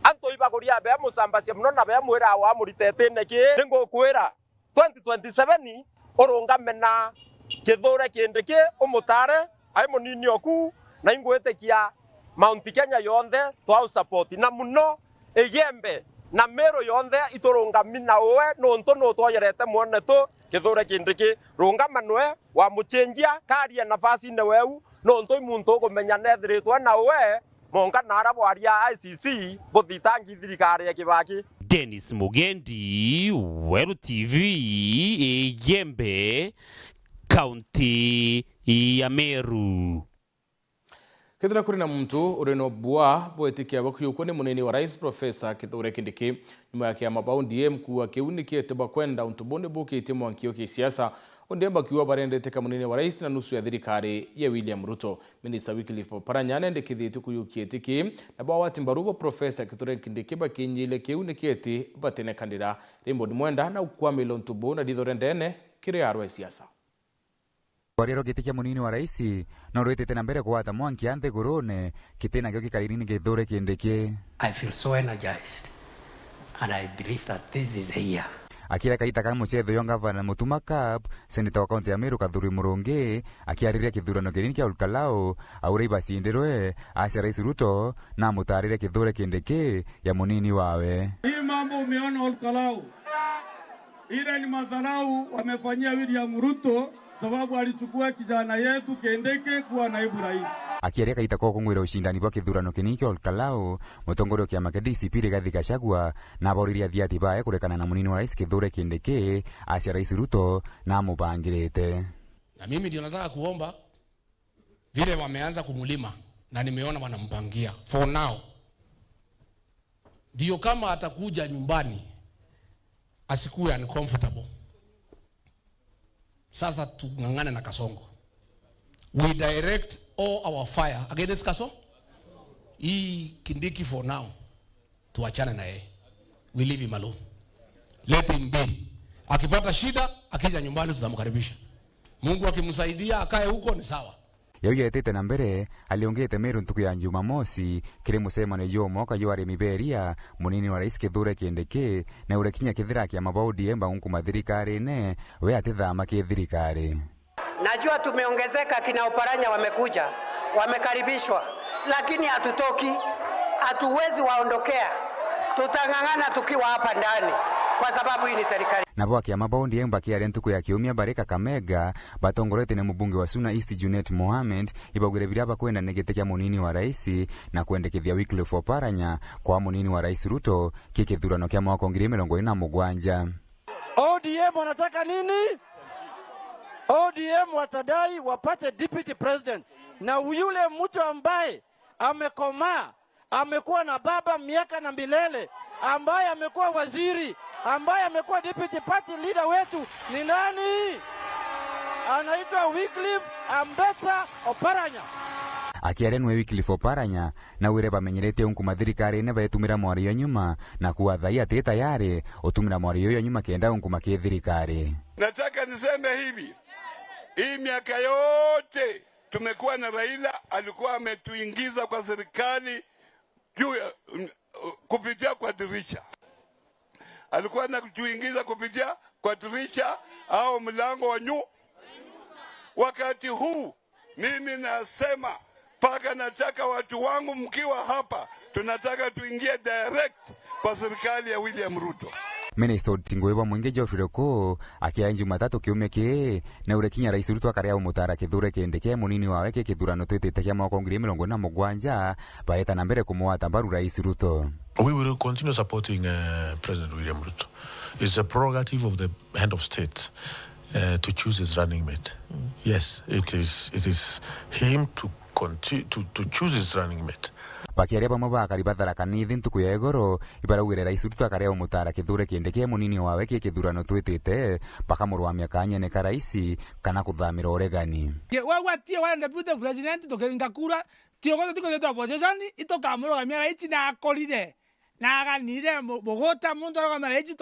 anto ibagoria be musambasia muno na be mwira wa muritete ki ngo kwira 2027 orungamena Kithure Kindiki umutare ai munini oku na ingwetekia Mount Kenya yonthe twa support na muno Igembe na Meru yonthe iturungamina we nonto no twoyerete muone to Kithure Kindiki rungamanwe wa muchenjia karia nafasi ne weu nonto imuntu kumenya nethiritwa na we monga nara bwaria ICC buthitangi thirikari ya Kibaki. Dennis Mugendi, Weru TV, Igembe, County ya Meru. Kithira kuri na muntu ureno bua bwetikia bakuyuko ni munini wa rais Professor Kithure Kindiki nyuma yake amabaundi mkuu akiunikete bakwenda untubone bukite mwankio kisiasa ondemba kiwa barendete ka munini wa rais na nusu ya thirikari ya William Ruto. Minister Wycliffe Oparanya ndekithitu kuyukiete ki na bawati mbarubo Professor Kithure Kindiki bakinyile kiunikete batene kandida Raymond Mwenda na ukwamilo ntubo na dithorendene kire arwa siasa. Warero gitikia munini wa raisi na rwetete na mbere kwata mwanki ante gorone kitena kyo kikaririni Kithure Kindiki. I feel so energized and I believe that this is a year. Akira kaita kama mchetho yonga vana mutuma cup senator wa kaunti ya Meru Kadhuri Muronge akiariria kithurano kinini kia Olkalao aure basindirwe asia rais Ruto na mutarire Kithure Kindiki ya munini wawe. Hii mambo umeona Olkalao ile ni madharau wamefanyia William Ruto sababu alichukua kijana yetu Kindiki kuwa naibu rais. Akiaria kaita kwa kungwira ushindani kwa kithurano kiniki Olkalao mutongorio kia DCP Rigathi Gachagua na boriria thiati bae kurekana na munini wa rais Kithure Kindiki asia rais Ruto na mubangirete. Na mimi ndio nataka kuomba vile wameanza kumulima na nimeona wanampangia for now. Ndio kama atakuja nyumbani asikuwe uncomfortable. Sasa tungangane na Kasongo. We direct all our fire against Kasongo. Hii Kindiki for now tuachane na yeye. We leave him alone. Let him be. Akipata shida akija nyumbani tutamkaribisha. Mungu akimsaidia akae huko ni sawa. Yauyetete na mbere aliongete Meru ntuku ya Jumamosi kire musemano yomo kayuari miberia munini wa rais Kithure Kindiki na urekinya kithira kia mabaudi emba unkuma thirikari ne we atithama ki thirikari. Najua tumeongezeka, kina Oparanya wamekuja, wamekaribishwa, lakini hatutoki, hatuwezi waondokea. Tutangangana tukiwa hapa ndani kwa sababu hii ni serikali. Nabo akia mabaudi emba kia rentuku ya Kiumia Barika Kamega batongorete ne mubunge wa Suna East Junet Mohamed ibagure biraba kwenda negete kia munini wa rais na kuendekethia Wycliffe Oparanya kwa munini wa rais Ruto kikithurano kia mwaka 2027. ODM wanataka nini? ODM watadai wapate deputy president na yule mtu ambaye amekomaa, amekuwa na baba miaka na milele, ambaye amekuwa waziri, ambaye amekuwa deputy party leader wetu ni nani? Anaitwa Wycliffe Oparanya. Akiarenwe Wycliffe Oparanya na wire bamenyerete unkuma thirikari ne baetumira mwari yo nyuma na kuwathai ati tayari utumira mwari yo nyuma kenda unkuma ki thirikari. Nataka niseme hivi, hii miaka yote tumekuwa na Raila, alikuwa ametuingiza kwa serikali juu kupitia kwa dirisha. Alikuwa anatuingiza kupitia kwa dirisha au mlango wa nyuma. Wakati huu mimi nasema paka nataka watu wangu mkiwa hapa tunataka tuingie direct kwa serikali ya William Ruto. Minister Tingweva Mwingi Geoffrey Ko akia Jumatatu kiumia ki na urekinya rais Ruto akaria umutara kithure kindike munini wawe ke kithurano twitite kia mwaka 2027 baeta na mbere kumwata mbaru rais Ruto. We will continue supporting President William Ruto. It's a prerogative of the head of state to choose his running mate. Yes, it is him to continue to choose his running mate. Bakiaria pamwe bakari batharakanithia ntuku ya igoro ibarauire rais Ruto akaria umutara kithure kindike munini wawe ke kithurano twitite bakamurwamia kanyene ka rais kana kuthamira uregani. Watie wa deputy president tokenga kura tiogo tuko opposition itokamurogamia rais na akorire na aganire bogota mundu arogamia rais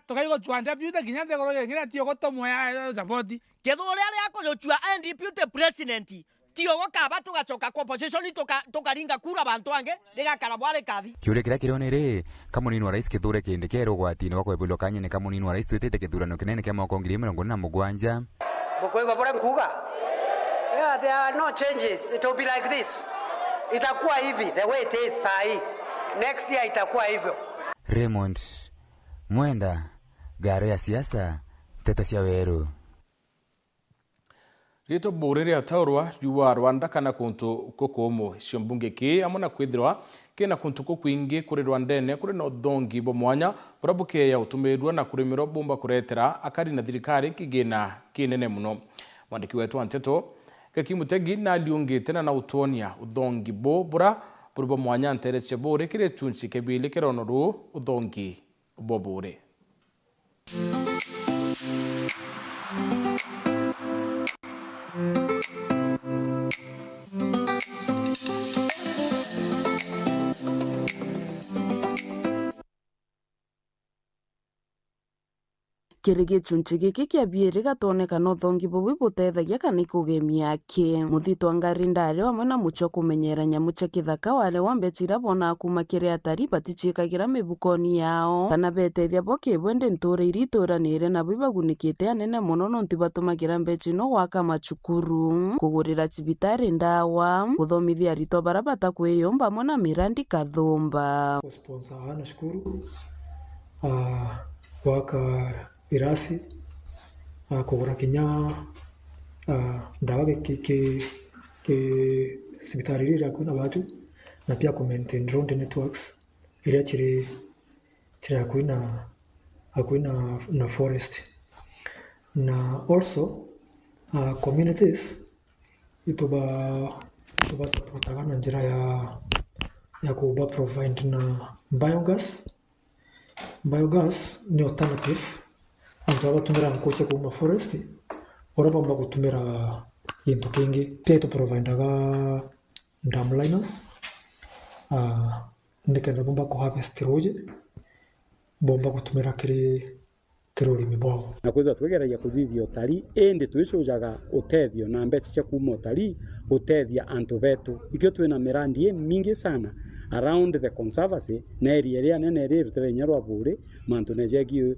tokaigo twanda deputy kinyande goro ngira tiogo tomoya support kithure ari akoyochwa and deputy president tiogo kaba tugacoka kwa opposition tokaringa kura bantu ange rigakara bware kathi kiure kira kirone kamunini wa rais kithure kindike rogwatini bakwebulwa kanyene kamunini wa rais twitite kithurano kinene kia mwaka 2027 Bukwego bora nkuga. Yeah, there are no changes. It will be like this. Itakuwa hivi the way it is sahi. Next year itakuwa hivyo. Raymond Mwenda, Garo ya siasa, Nteto cia Weru. Rito borere ataurwa yuwa Rwanda kana kuntu kokomo cionbunge ki amona kwithirwa kina kuntu kokwingi kuri Rwandene kuri no thongi bo mwanya burabuke ya utumirwa na kurimiro bomba kuretera akari na thirikari kigina kinene muno. Mwandiki wetu Nteto kakimutegi na liungite na utonia uthongi bo bura burbo mwanya ntere chebore kire chunchi kebili kironoru uthongi bo bure. Kirige chunchi giki kia bieri gatoneka no thongi bobi butethagia kana ikugemia ki muthito ngari ndare wamwe na mucho kumenyeranya muche kithaka wale wambetira bona kuma kire atari batichikagira mibukoni yao kana betethia boke bwende nture irituranire na bibagunikite anene muno no ntibatumagira mbechi no gwaka machukuru kugurira cibitari ndawa guthomithia rito barabata kwiyomba mona mirandi kathumba sponsor nashukuru waka irasi kugura kinya ndawa ke sibitari rira kuna watu na pia ku maintain road networks ila chiri akuina na forest na also communities ituba supportaga na njira ya kuba provide na biogas ni alternative antu abatumira nkoche kuma forest ora bamba kutumira kintu kingi pia to providaga dam liners ndikenda bomba ku harvest roje bomba kutumira kirurimi bwao na kweza twegeragia kuthithia utari ende twicujaga utethio na mbeca cia kuma utari utethia antu betu ikio twina mirandi mingi sana around the conservancy na area nene rutire nyarwa bure mantu nejegi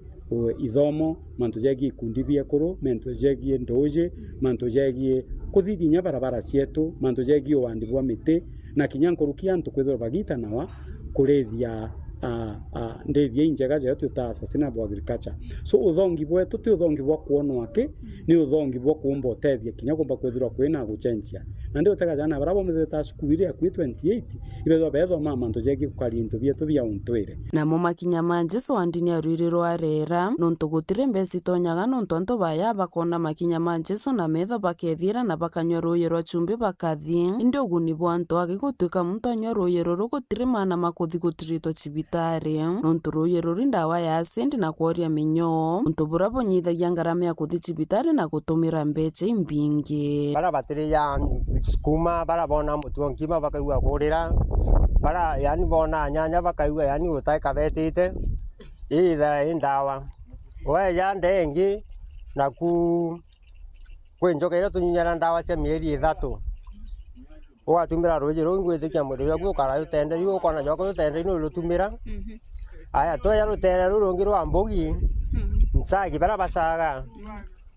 ithomo mantu jegi kundi biekuru mantu jegi ndoje mantu jegi kuthithinya barabara cietu mantu jegi wandi bwa miti na kinyankurukia antu kwithira bagita nawa kurethia ndethia injega ja twita sustainable agriculture so uthongi bwetu ti uthongi bwa kuonwa ki ni uthongi bwa kuomba utethia kinya kumba kwithira kwina gucenjia na ndio tega jana barabo mtheta sukuru ya 28 ibetho betho mama ntojegi kukari into bietu bia untwire na mo makinya manje so andini aruiriro arera nonto gutire mbesi tonyaga nonto anto baya bakona makinya manje so na metho bakethira na bakanywa ruye rwa chumbi bakathi ndio guni bwanto agigutwika muntu anywa ruye ruru gutire mana makuthi gutirito cibitari nonto ruye ruri ndawa ya acid na kuoria minyo nonto burabo nyithagia ngarama ya kuthi cibitari na gutumira mbeche imbingi bara batiri ya kuma bara bona mutu ngima bakaigua kurira bara yani bona nyanya bakaigua yani utaika betite itha indawa we ya ndengi na kwenjoka ile tunyinyara ndawa cia mieri 3 ugatumira ruji rungu ithikia mwiri waku ukara utende yu ukona joko utende no lutumira aya to ya rutere rurungi rwa mbogi nsagi bara basaga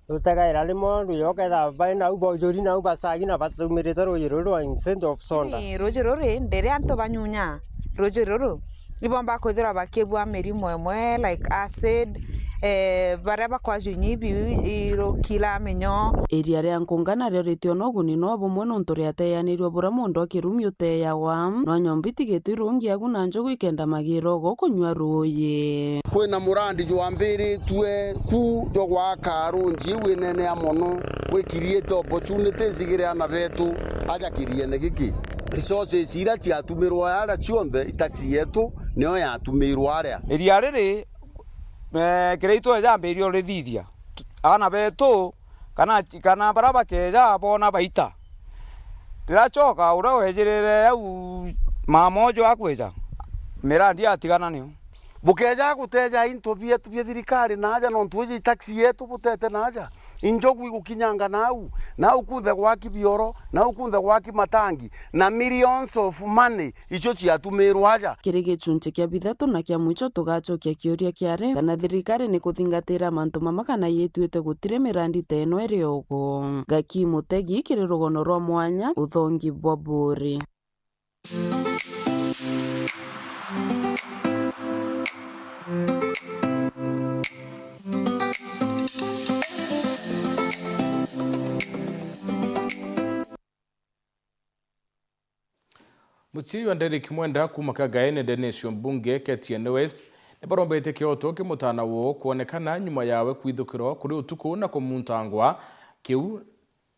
utega ira limo nduyoka da baina ubo jori na ubasagi na batumirite ruji ruru in center of sonda ni ruji ruru ndere anto banyunya ruji ruru Libomba kwithira bakebwa mirimo emwe like acid bareba kwa junyibi iro kila menyo iria ria nkungana rio ritio no guni no bumwe no nturi ateyanirwe bura mundu akirumio teyawa no nyombiti gitirungi aguna njogu ikenda magiro go kunywa ruyi kwina murandi jwa mbiri tue ku jogwa karunji winene amono we create opportunities igire ana betu aja kiriene giki resources ira ciatumirwo ara cionthe itaxi yetu nio yatumirwo aria iria riri kireito jambirio rithithia ana betu kana baraba keja bona baita rirachoka ura wejirire au mamojo akweja mirandi atigana nio bukeja guteja into bietu bia thirikari naja no tuji taxi yetu butete naja injogu igukinyanga nau kuthe gwaki bioro nau kuthe gwaki matangi na millions of money icio ciatumirwo aja kiri gicunji kia bithatu na kia mwicho tugacokia kiuria kiare kana thirikari ni kuthingatira mantu mamakana yetuite gutire mirandi teno eriogo Gaki Mutegi kiri rugono rwa mwanya uthongi bwa buri. Mutii wa Derek Mwenda kuma Kagaene Nation bunge Ketiene West nibarombete kioto kimutana wo kuonekana nyuma yawe kwithukiro kuri utuku na kumuntangwa kiu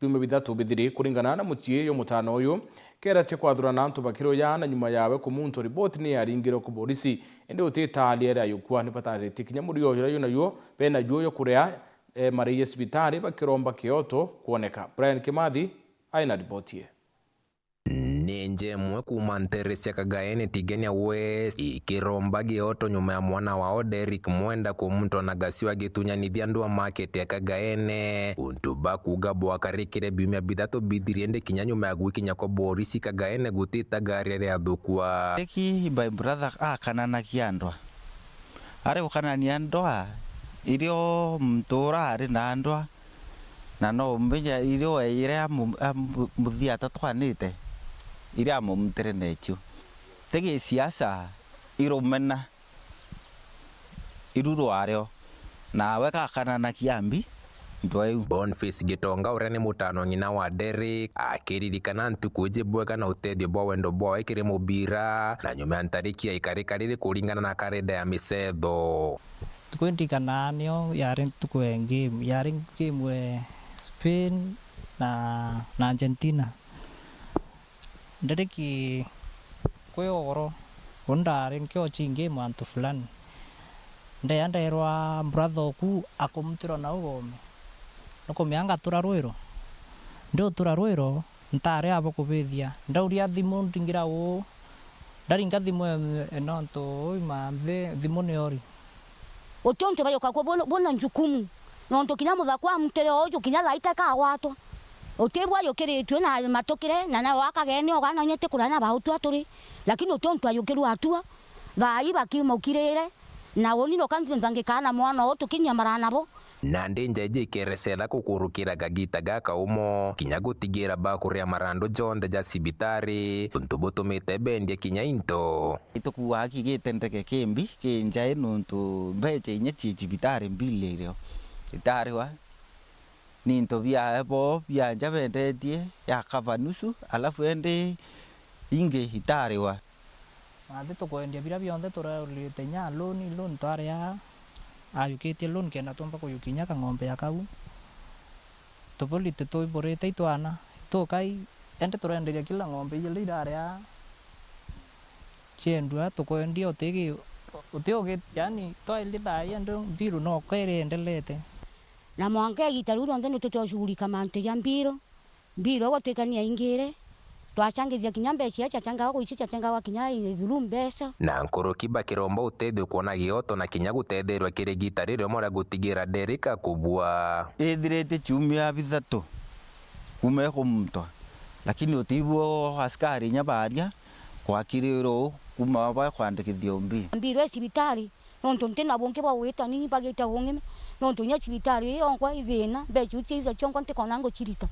bime bithatu bithiri kuringana na mutii yo mutano uyu kera che kwathurana ntubakiro yana nyuma yawe kumuntu report ni yaringiro ku polisi ende utita aliera yukwa ni patari tikinya muri yo nayo bena yo kurea Maria Sibitari bakiromba kioto kuoneka. Brian Kimathi aina ripotie. Ninje mwe kuma Nteresia Kagaene Tigania West ikiromba gioto nyuma ya mwana wao Derek Mwenda kumuntu anagasiwa gitunya nithiandwa market ya Kagaene untuba kugabwa karikire bimya bidhato bidiriende kinya nyuma ya gwikinya kwa borisi Kagaene gutita gari ya thukwa eki by brother kanana kiandwa are ukanani andwa irio mtura ari na andwa na no mbenya irio ire muthia tatwanite iria mumtere necho tege siasa iromena iruru ario na weka kana na kiambi ndwayu Boniface Gitonga urene mutano ngina wa Derek akiririkana ntukuje bweka na utethio bwa wendo bwa ikire mubira na nyuma ntariki ya ikarikarire kuringana na karenda ya misetho tukwendikana nio yari tukwe game we Spain na Argentina Dereki kwe oro ondare nkyo chinge mantu fulani ndeyanderwa brother ku akomutiro na ugome nokomyanga turarwiro ndo turarwiro ntare abo kubithia ndauria thimu ndingira wo ndaringa thimu enonto imamze thimu neori otonto bayo kakwo bona njukumu nonto kinya muthakwa mutere ojo kinya laita ka watwa otebwa yokeretwe na matokire na wakagene ogana nyete kurana bahutu aturi lakini otonto ayokeru atua gai bakimukirire na woni no kanzange kana mwana oto kinyamara nabo na ndenjeje keresela kukurukira gagita gaka umo kinya gutigira ba kuria marando jonde ja Sibitari tuntubutumite bendie kinya into itokuwa kigitendeke kembi kinja nuntu beche inye Sibitari mbilero itari wa ninto bia ebo bia njabendetie ya kavanusu alafu ende inge hitari wa Nteto kwendia bila bionde turalite nya loan tare ya ayuketie loan kena tomba ko yukinya ka ngombe ya kau topolite to iborete itwana to kai ende turenderia kila ngombe ile idare ya chendwa to kwendia otegi otioge yani to ile dai ndo biru no kwere endelete na mwange gitaruru ndo tutoshughulika mante ya mbiro gotekania ingire twachangithia kinya mbeca chachanga go ici chachanga wa kinya ithuru mbeca na nkoroki bakiromba utethio kuona gioto na kinya gutethirwa kirigita ririo mora gutigira Dereka kubua ethirete chumia bithatu kume kumtwa lakini otibwo askari nyabaria kwa kiriro kuma ba kwandikithio mbiro Sibitari nonto ntena bonke ba weta nini bageta wongeme nonto nya Sibitari onkwa ithina mbeca uchiza chonko ntekonango chirita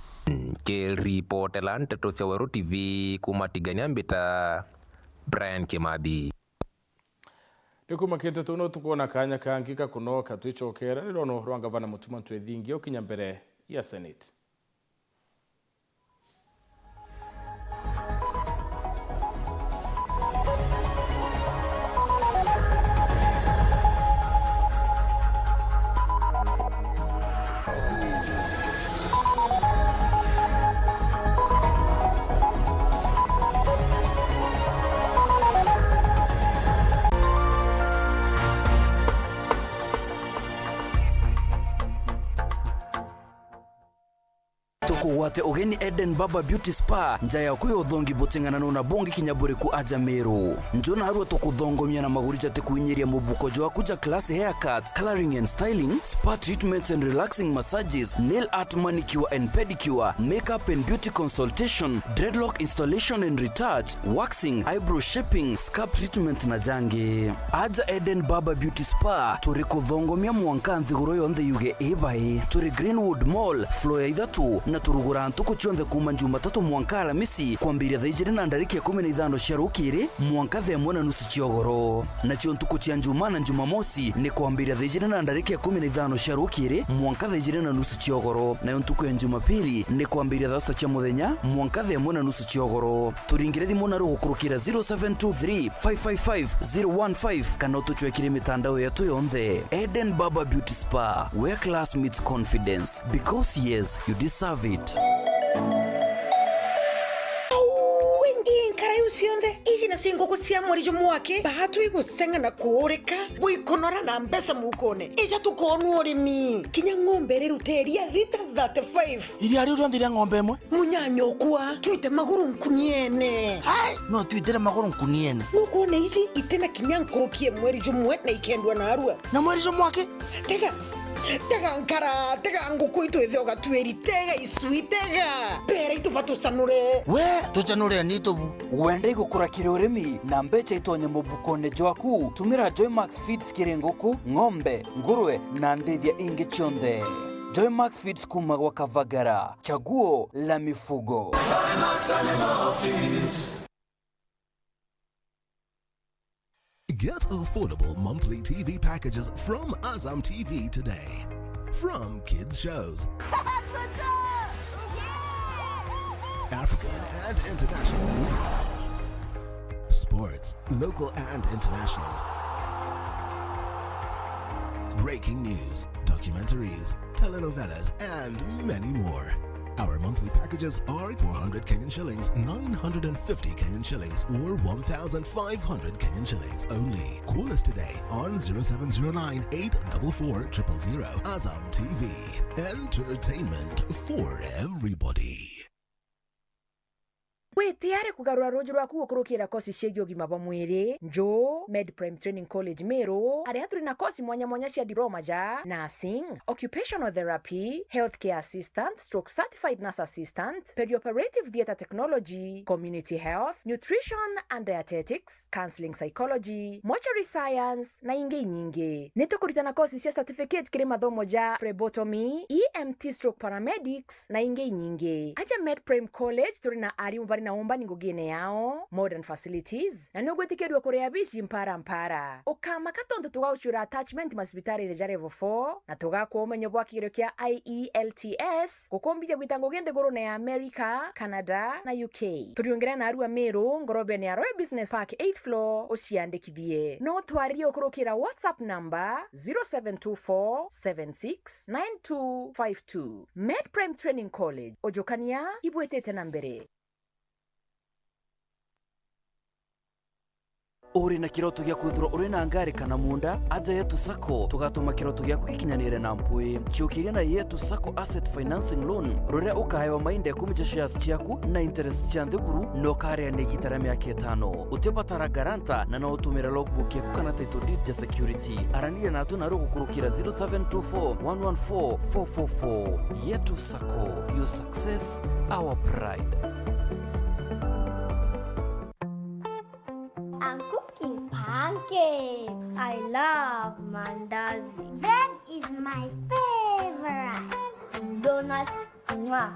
ke report la Nteto cia Weru TV kuma Tigania Mbita Brian Kimathi. Nikuma Nteto no tukona kanya kangika kunoka tuichokera nirono rwangavana mutuma twethingi okinya mbere ya Senate. Wate ogeni Eden Baba Beauty Spa njaya kuyo thongi botingana na bongi kinyaburi ku aja Meru njona harwa tukuthongomia na maguricha tekuinyiria mubuko jwa kuja class haircuts, coloring and styling, spa treatments and relaxing massages, nail art, manicure and pedicure, makeup and beauty consultation, dreadlock installation and retouch, waxing, eyebrow shaping, scalp treatment na jange. Aja Eden Baba Beauty Spa turi kuthongomia mwankanthi guro yonthe yuge ebai turi Greenwood Mall floor ya ithatu na turugura ntuko chionde kuma Jumatatu mwanka Alamisi kwambiria thaijiri na ndariki ya 15 cia rukiri mwanka the mwana nusu ciogoro na chio ntuko cia Juma na Jumamosi ni kwambiria thaijiri na ndariki ya 15 cia rukiri mwanka thaijiri na nusu ciogoro na ntuko ya Jumapili ni kwambiria thasta cia muthenya mwanka the mwana nusu ciogoro turingire thimu na rugukurukira 0723 555 015 kana tuchwekire mitandao yetu yonthe. Eden Baba Beauty Spa, where class meets confidence, because yes, you deserve it. Sionde iji na singo kusia morijo mwake bahatu igusenga na kuoreka buikonora na mbesa mukone ija tukonu orimi kinya ng'ombe rero teria lita 35 iri ari urondira ng'ombe mwe munyanyo kwa tuite maguru nkuniene hai no tuitera maguru nkuniene nukone iji itena kinya nkorokie mwerijo mwe na ikendwa na arua na mwerijo mwake tega nkara tega ngukuito ethoga tueri tega isuitega pera itupato sanure we tuchanure nitobu wende gukura kiroremi na mbecha itonye mubukone jwaku tumira Joymax Feeds kirengoko ng'ombe ngurwe na ndethia ingi chionde. Joymax Feeds kuma kwa Kavagara, chaguo la mifugo. Get affordable monthly TV packages from Azam TV today. From kids shows, African and international movies, sports, local and international, breaking news, documentaries, telenovelas, and many more. Our monthly packages are 400 Kenyan shillings, 950 Kenyan shillings, or 1,500 Kenyan shillings only. Call us today on 0709 844 000. Azam TV. Entertainment for everybody. We tayari kugarura rojo rwaku gukurukira kosi cia ugima bwa mwiri njo MedPrime Training College Meru aria turi na kosi mwanya cia diploma ja nursing, occupational therapy, healthcare assistant, stroke certified nurse assistant, perioperative theatre technology, community health, nutrition and dietetics, counseling psychology, mortuary science na ingi nyingi. Nitukuritana kosi cia certificate kiri mathomo ja phlebotomy, EMT stroke paramedics na ingi nyingi. Aja MedPrime College turi na arimu bari na umba ningugine yao, modern facilities, na nugwetikedwa kurea bisi mpara. Okama katonto tugauchura attachment masibitari reja level 4, na tugakwa umenyo bwa kiro kia IELTS, kukombithia gwitango gende goro na America, Canada na UK. Turiongera na arua Meru, ngorobe ni Royal Business Park 8th floor, usiandikithie. No twario kurukira WhatsApp number 0724 769252. MedPrime Training College, ojokania ibwetete na mbere. Uri na kiroto gya kwithura uri na ngari kana munda aja yetu sako tugatuma kiroto gya kugikinyanire na mpui chiukiria na yetu sako asset financing loan rore ukahewa mainde kumija shares chiaku na interest cia thiguru no kare ne gitara miaka 5 utepatara garanta na no utumira logbook yaku kana title deed ya security arania na tu na rogo kurukira 0724 114 444 yetu sako, your success our pride. Pancake. I love mandazi. Bread is my favorite. Donuts, mwah.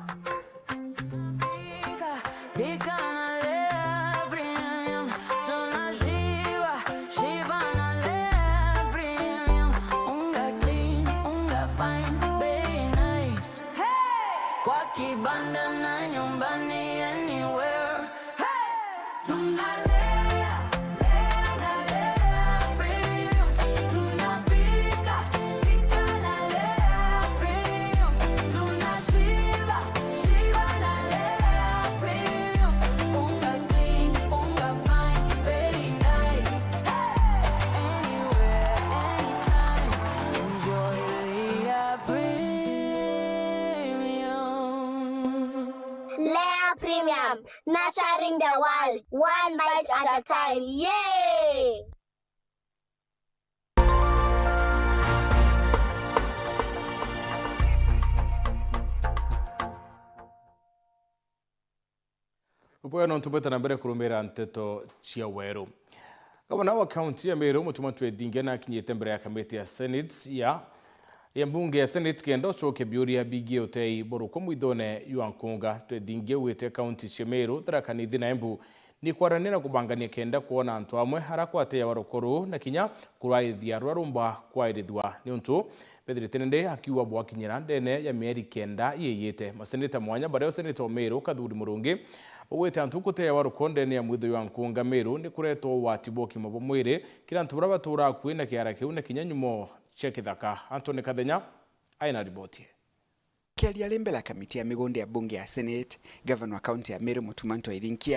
Premium, kibanda na nyumbani anywhere. Hey! Tunalea premium. Tunapika na lea premium. Tunashiba na lea premium. Unga clean, unga fine, very nice. Hey! Anywhere, anytime, enjoy Lea Premium. Lea Premium, nurturing the world, one bite at a time. Yay! Upoya no ntubeta na mbere kurumira Nteto cia Weru. Gavana wa kaunti ya Meru Mutumantu Ndingi akinyite mbere ya kamiti ya Senate ya mbunge ya Senate kendo choke biuri ya bigi otei boruko muidone yuankunga Ndingi wete kaunti cia Meru Tharaka Nithi na Embu ni kwaranira kubangania kenda kuona antu amwe harakwate ya warokoru na kinya kuraithia rwarumba kwairithwa ni untu Petri akiwa bwakinyira ndene ya mieri kenda yeyete maseneta mwanya bareo seneta Meru Kathuri Murungi Owete antu kutea warukonde ni ya mwitho yuankunga Meru ni kureto watiboki mabo mwire kila antu baraba tura kwina kiara kiu na kinyanyumo chekithaka Antoni Kathenya aina riboti Kiaria lembe la kamiti ya migonde ya bunge ya Senate, gavana wa kaunti ya Meru Mutumantu Ndingi,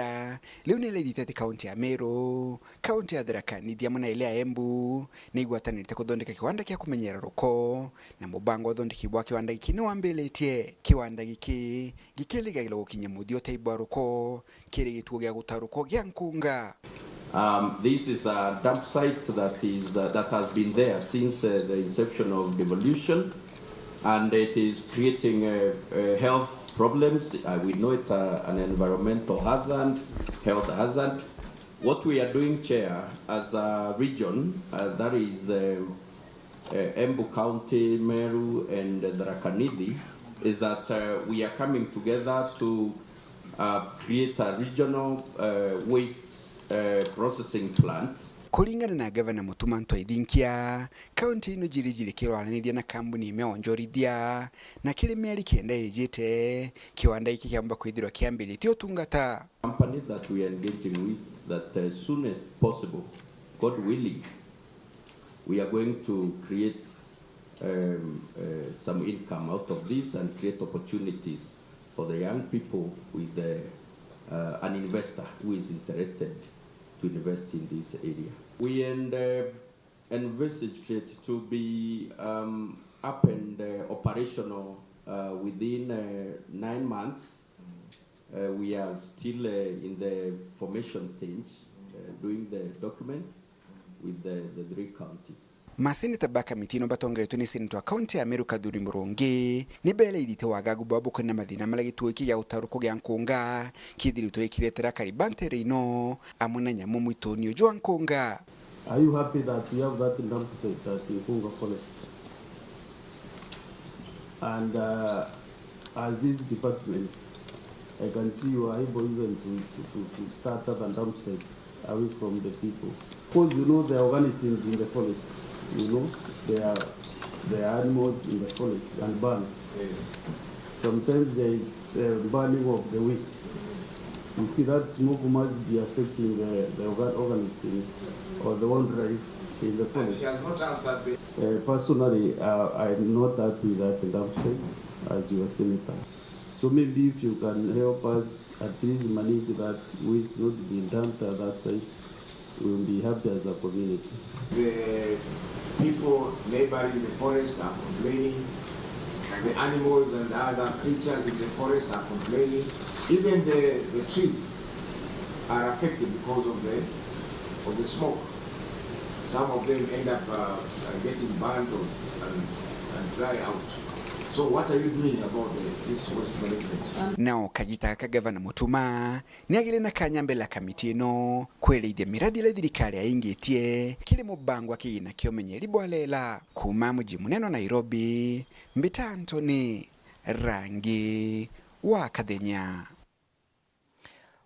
leo ni ledithete kaunti ya Meru, kaunti ya Tharaka Nithi amwe na ile ya Embu, ni igwatanirite kuthondeka kiwanda kia kumenyera ruko na mubango uthondeki bwa kiwanda giki ni wambeletie kiwanda giki gikiligairwo gukinya muthio taibwa ruko kiri gituo gia gutaruko gia nkunga. This is a dump site that has been there since the inception of devolution. And it is creating health problems. We know it's an environmental hazard, health hazard. What we are doing, Chair, as a region, that is Embu County, Meru, and Tharaka Nithi, is that we are coming together to create a regional waste processing plant. Kulingana na gavana Mutumantu Ndingi, kaunti ino jirijiri kirwaraniria na kambuni imeonjorithia na kile mieri kenda ejete kiwanda iki kiamba kwithirwa kiambirite utungata. Company that we are engaging with that as soon as possible, God willing, we are going to create some income out of this and create opportunities for the young people with an investor who is interested to invest in this area. We envisage it to be up and operational within 9 months. We are still in the formation stage, doing the documents with the 3 counties. Maseneta baka mitino batongeretwe ni seneta wa kaunti ya Meru Kathuri Murungi ni bele idite wagagu babuko na mathina mala gituo iki ya utaruko gya nkunga kithirito ikiretera karibante ino amuna nyamu mwitonio jwa nkunga. Are you happy that you have that dump site at Nkunga Forest? And as this department, I can see you are able even to start up and dump sites away from the people. Because you know the organisms in the forest. You know, there are animals in the forest and burns. Yes. Sometimes there is burning of the waste. You see that smoke must be affecting the organisms or the wildlife in the forest. She has not answered the... Personally, I'm not happy with that dump site as your senator. So maybe if you can help us at least manage that waste not being dumped at that site, we will be happy as a community. The people neighboring the forest are complaining, the animals and other creatures in the forest are complaining. Even the trees are affected because of the smoke. Some of them end up getting burned and dry out. So what are you doing about this waste management? Nao kajitaka gavana Mutuma niagire na kanya la kamiti ino kweleithia miradi ile thirikari aingitie kile mubango akina kiomenyeri bwalela kuma muji muneno Nairobi. Mbita Antoni Rangi wa Kathenya.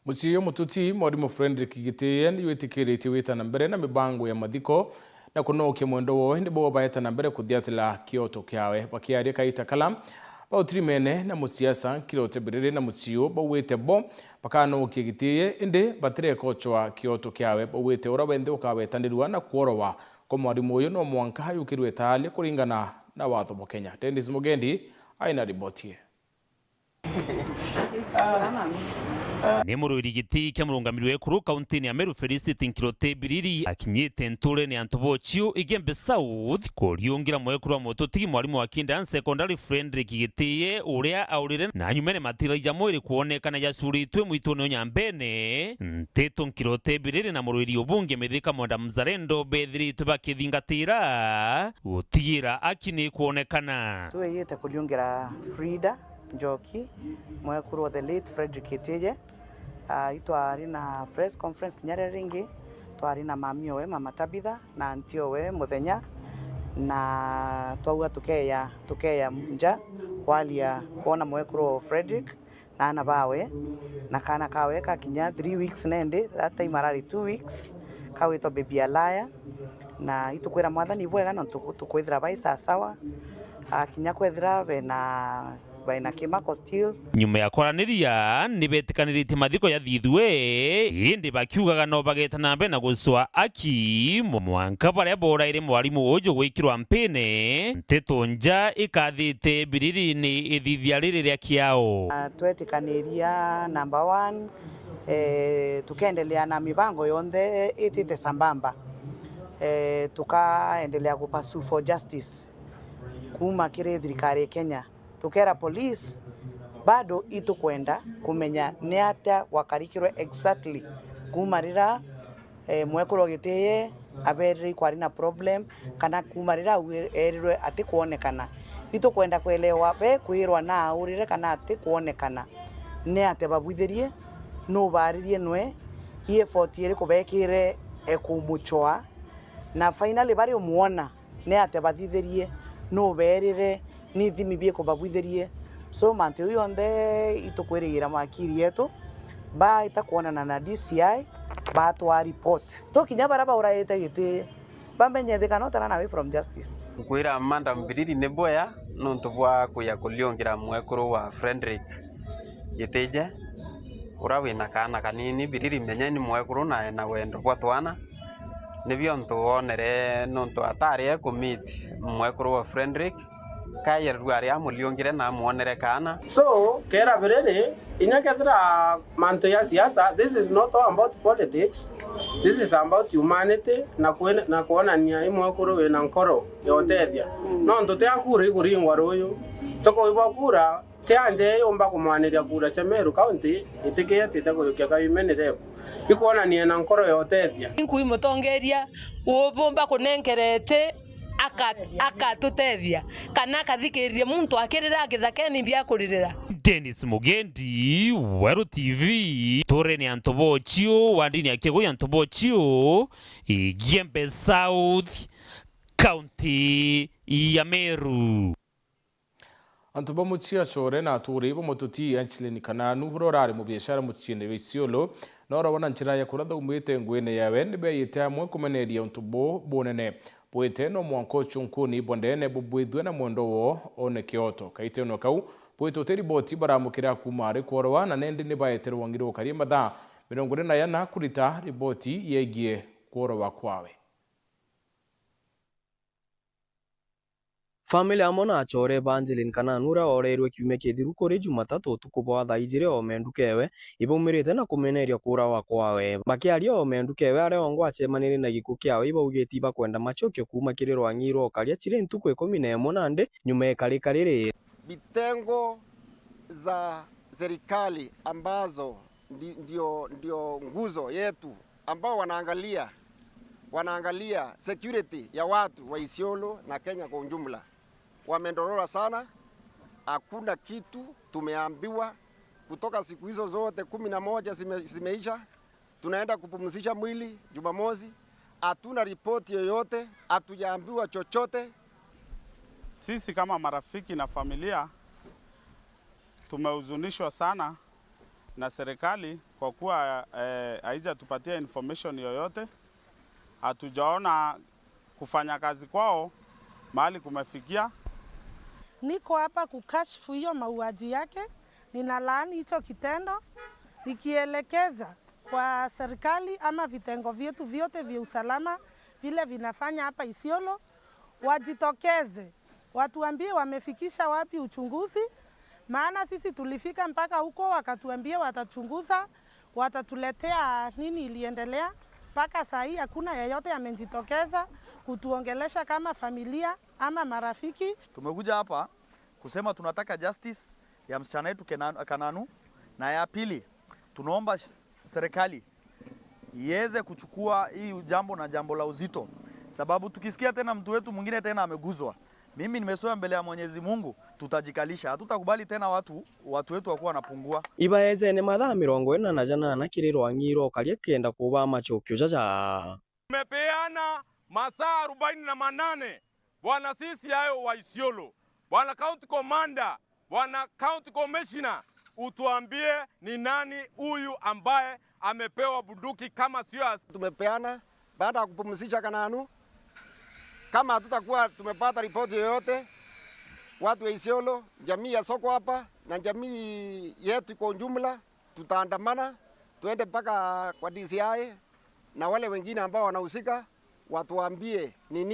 Muchiyo mututi mwarimu Frederick Gitien yuitikirite witana mbere na mibango ya mathiko na kunokia mwendo wo ndi bo baeta na mbere kuthiatila kioto kiawe bakiaria kaita kala bautirimene na musiasa kirotebirire na mucio bawete bo bakano kigitiye inde batire kochwa kioto kyawe bawete ora wende ukawetanirwa na kuorowa ko mwarimu uyu no mwanka hayukirwe tali kuringana na watho bo Kenya. Dennis Mugendi aina ribotie. Ni muruiri giti kia murungamirwe kuru kaunti ya Meru Felicity Nkirotebiriri akinyite nture ni antobochio igembe South kuriungira mwekuru wa mototigi mwarimu wa Kindan Secondary Friendly kigitiye uria aurire na nyumene matiraija mwiri kuonekana yasuritwe mwitono nyambene Nteto Nkirotebiriri na muruiri ubunge mithika mwenda mzalendo bethiri tubakithingatira utigira akini kuonekana tuweyete kuliungira Frida Njoki mwekuru wa the late Frederick Iteje itwari na press conference kinyare ringi twari na mami owe mama Tabitha na auntie owe muthenya na twauga tukeya nja kwalia kuona mwekuru wa Frederick na ana bawe na kana kawe kakinya 3 weeks nende that time arari 2 weeks kawito baby alaya na itukwira mwathani bwega no tukwithira bai sawa akinya kwethira baina kimako still nyuma ya koraniria nibetikanirite mathiko ya thithwe indi bakiugaga no bagetana mbe na guswa aki mwanka baria boraire mwarimu uju gwikirwa mpene Nteto nja ikathite biriri-ini ithithia riri ria kiao twetikaniria number 1 tukaendelea na mibango yonde itite sambamba tukaendelea kupursue for justice kuma kire thirikari Kenya tukera police bado itukwenda kumenya ni atia wakarikirwe exactly kumarira mwekuru giteye aberiri kwari na problem kana kumarira erirwe ati kuonekana itukwenda kuelewa be kwirwa na aurire kana ati kuonekana ni ate babuthirie no baririe nwe ie 40 kubekire ekumuchoa na finally bari umuona ni ate bathithirie no berire ni thimi bie kubabuthirie so mante uyo nde itukwirigira makiri yetu ba itakuonana na DCI ba twa report so kinya baraba uraite giti bamenye thika no tarana away from justice kwira manda mbiriri ne boya no ntubwa kuya kuliongira mwekuru wa Frederick Giteje urawe na kana kanini biriri menyeni mwekuru na wendo kwa twana nibyo ntuonere no ntwatare kumiti mwekuru wa Frederick kaya rwari amuliongire na muonere kana so kera berere inyakethira manto ya siasa. This is not all about politics, this is about humanity na kuonania imwekuru wina nkoro yotethia no ntote akura iguringwa ruyu toko ibakura tianje yomba kumwaniria kura Meru County itikiyetite kuyukia kaimenere ikuonania na nkoro yotethia inkui mutongeria ubomba kunenkerete akatutethia kana akathikiririe muntu akirira akithakeni bia kuririra. Dennis Mugendi, Weru TV, Toreni Antobochio, Wandini Akego Antobochio, Igembe South, County ya Meru. Antuba muchia chore na aturi bo motuti anchileni kana nuhurorari mu biashara muchine wisiolo nora wana nchira ya kuratha umwite ngwene yawe nibe yitamwe kumeneria untubo bonene poete no mwanko chunkuni bondene bubwithwe na mwendo wo one kioto kaite no kau poeto teri boti baramukira kumare kworowa na nende ne bayeterwa wangiro kari matha 24 kurita riboti yegie kworowa kwawe. Family amona achore Evangeline Kananura oreirwe kiume kithiru kuri Jumatatu utuku bwa thaa 2 omendukewe ibumirite na kumeneria kura wa kwawe bakiaria omendukewe are ongo achemanire na giku kiao ibaugiti bakwenda machokio kuma kiri rwangiro karia chire ntuku 11 nande nyuma ekarikarire vitengo za serikali ambazo ndio nguzo yetu ambao wanaangalia security ya watu wa Isiolo na Kenya kwa ujumla wamendorora sana. Hakuna kitu tumeambiwa kutoka siku hizo zote 11 zimeisha. Tunaenda kupumzisha mwili Jumamosi, hatuna ripoti yoyote, hatujaambiwa chochote. Sisi kama marafiki na familia tumehuzunishwa sana na serikali kwa kuwa haijatupatia information yoyote. Hatujaona kufanya kazi kwao mahali kumefikia. Niko hapa kukashifu hiyo mauaji yake. Ninalaani hicho kitendo, nikielekeza kwa serikali ama vitengo vyetu vyote vya usalama vile vinafanya hapa Isiolo, wajitokeze, watuambie wamefikisha wapi uchunguzi, maana sisi tulifika mpaka huko wakatuambia watachunguza, watatuletea nini iliendelea. Mpaka saa hii hakuna yeyote amejitokeza kutuongelesha kama familia ama marafiki. Tumekuja hapa kusema tunataka justice ya msichana wetu Kananu, na ya pili tunaomba serikali iweze kuchukua hii jambo na jambo la uzito, sababu tukisikia tena mtu wetu mwingine tena ameguzwa, mimi nimesoa mbele ya Mwenyezi Mungu, tutajikalisha. Hatutakubali tena watu wetu wakuwa wanapungua. Ibaeze ne mathaa 48 kiriro angiro karia kenda kuba machokyo jaja. Tumepeana masaa 48 bwana sisi hayo wa Isiolo, bwana county commander, bwana county commissioner, utuambie ni nani huyu ambaye amepewa bunduki kama sio tumepeana baada ya kupumzisha Kananu. Kama hatutakuwa tumepata ripoti yoyote, watu wa Isiolo, jamii ya soko hapa na jamii yetu kwa ujumla, tutaandamana tuende mpaka kwa DCI na wale wengine ambao wanahusika watuambie ni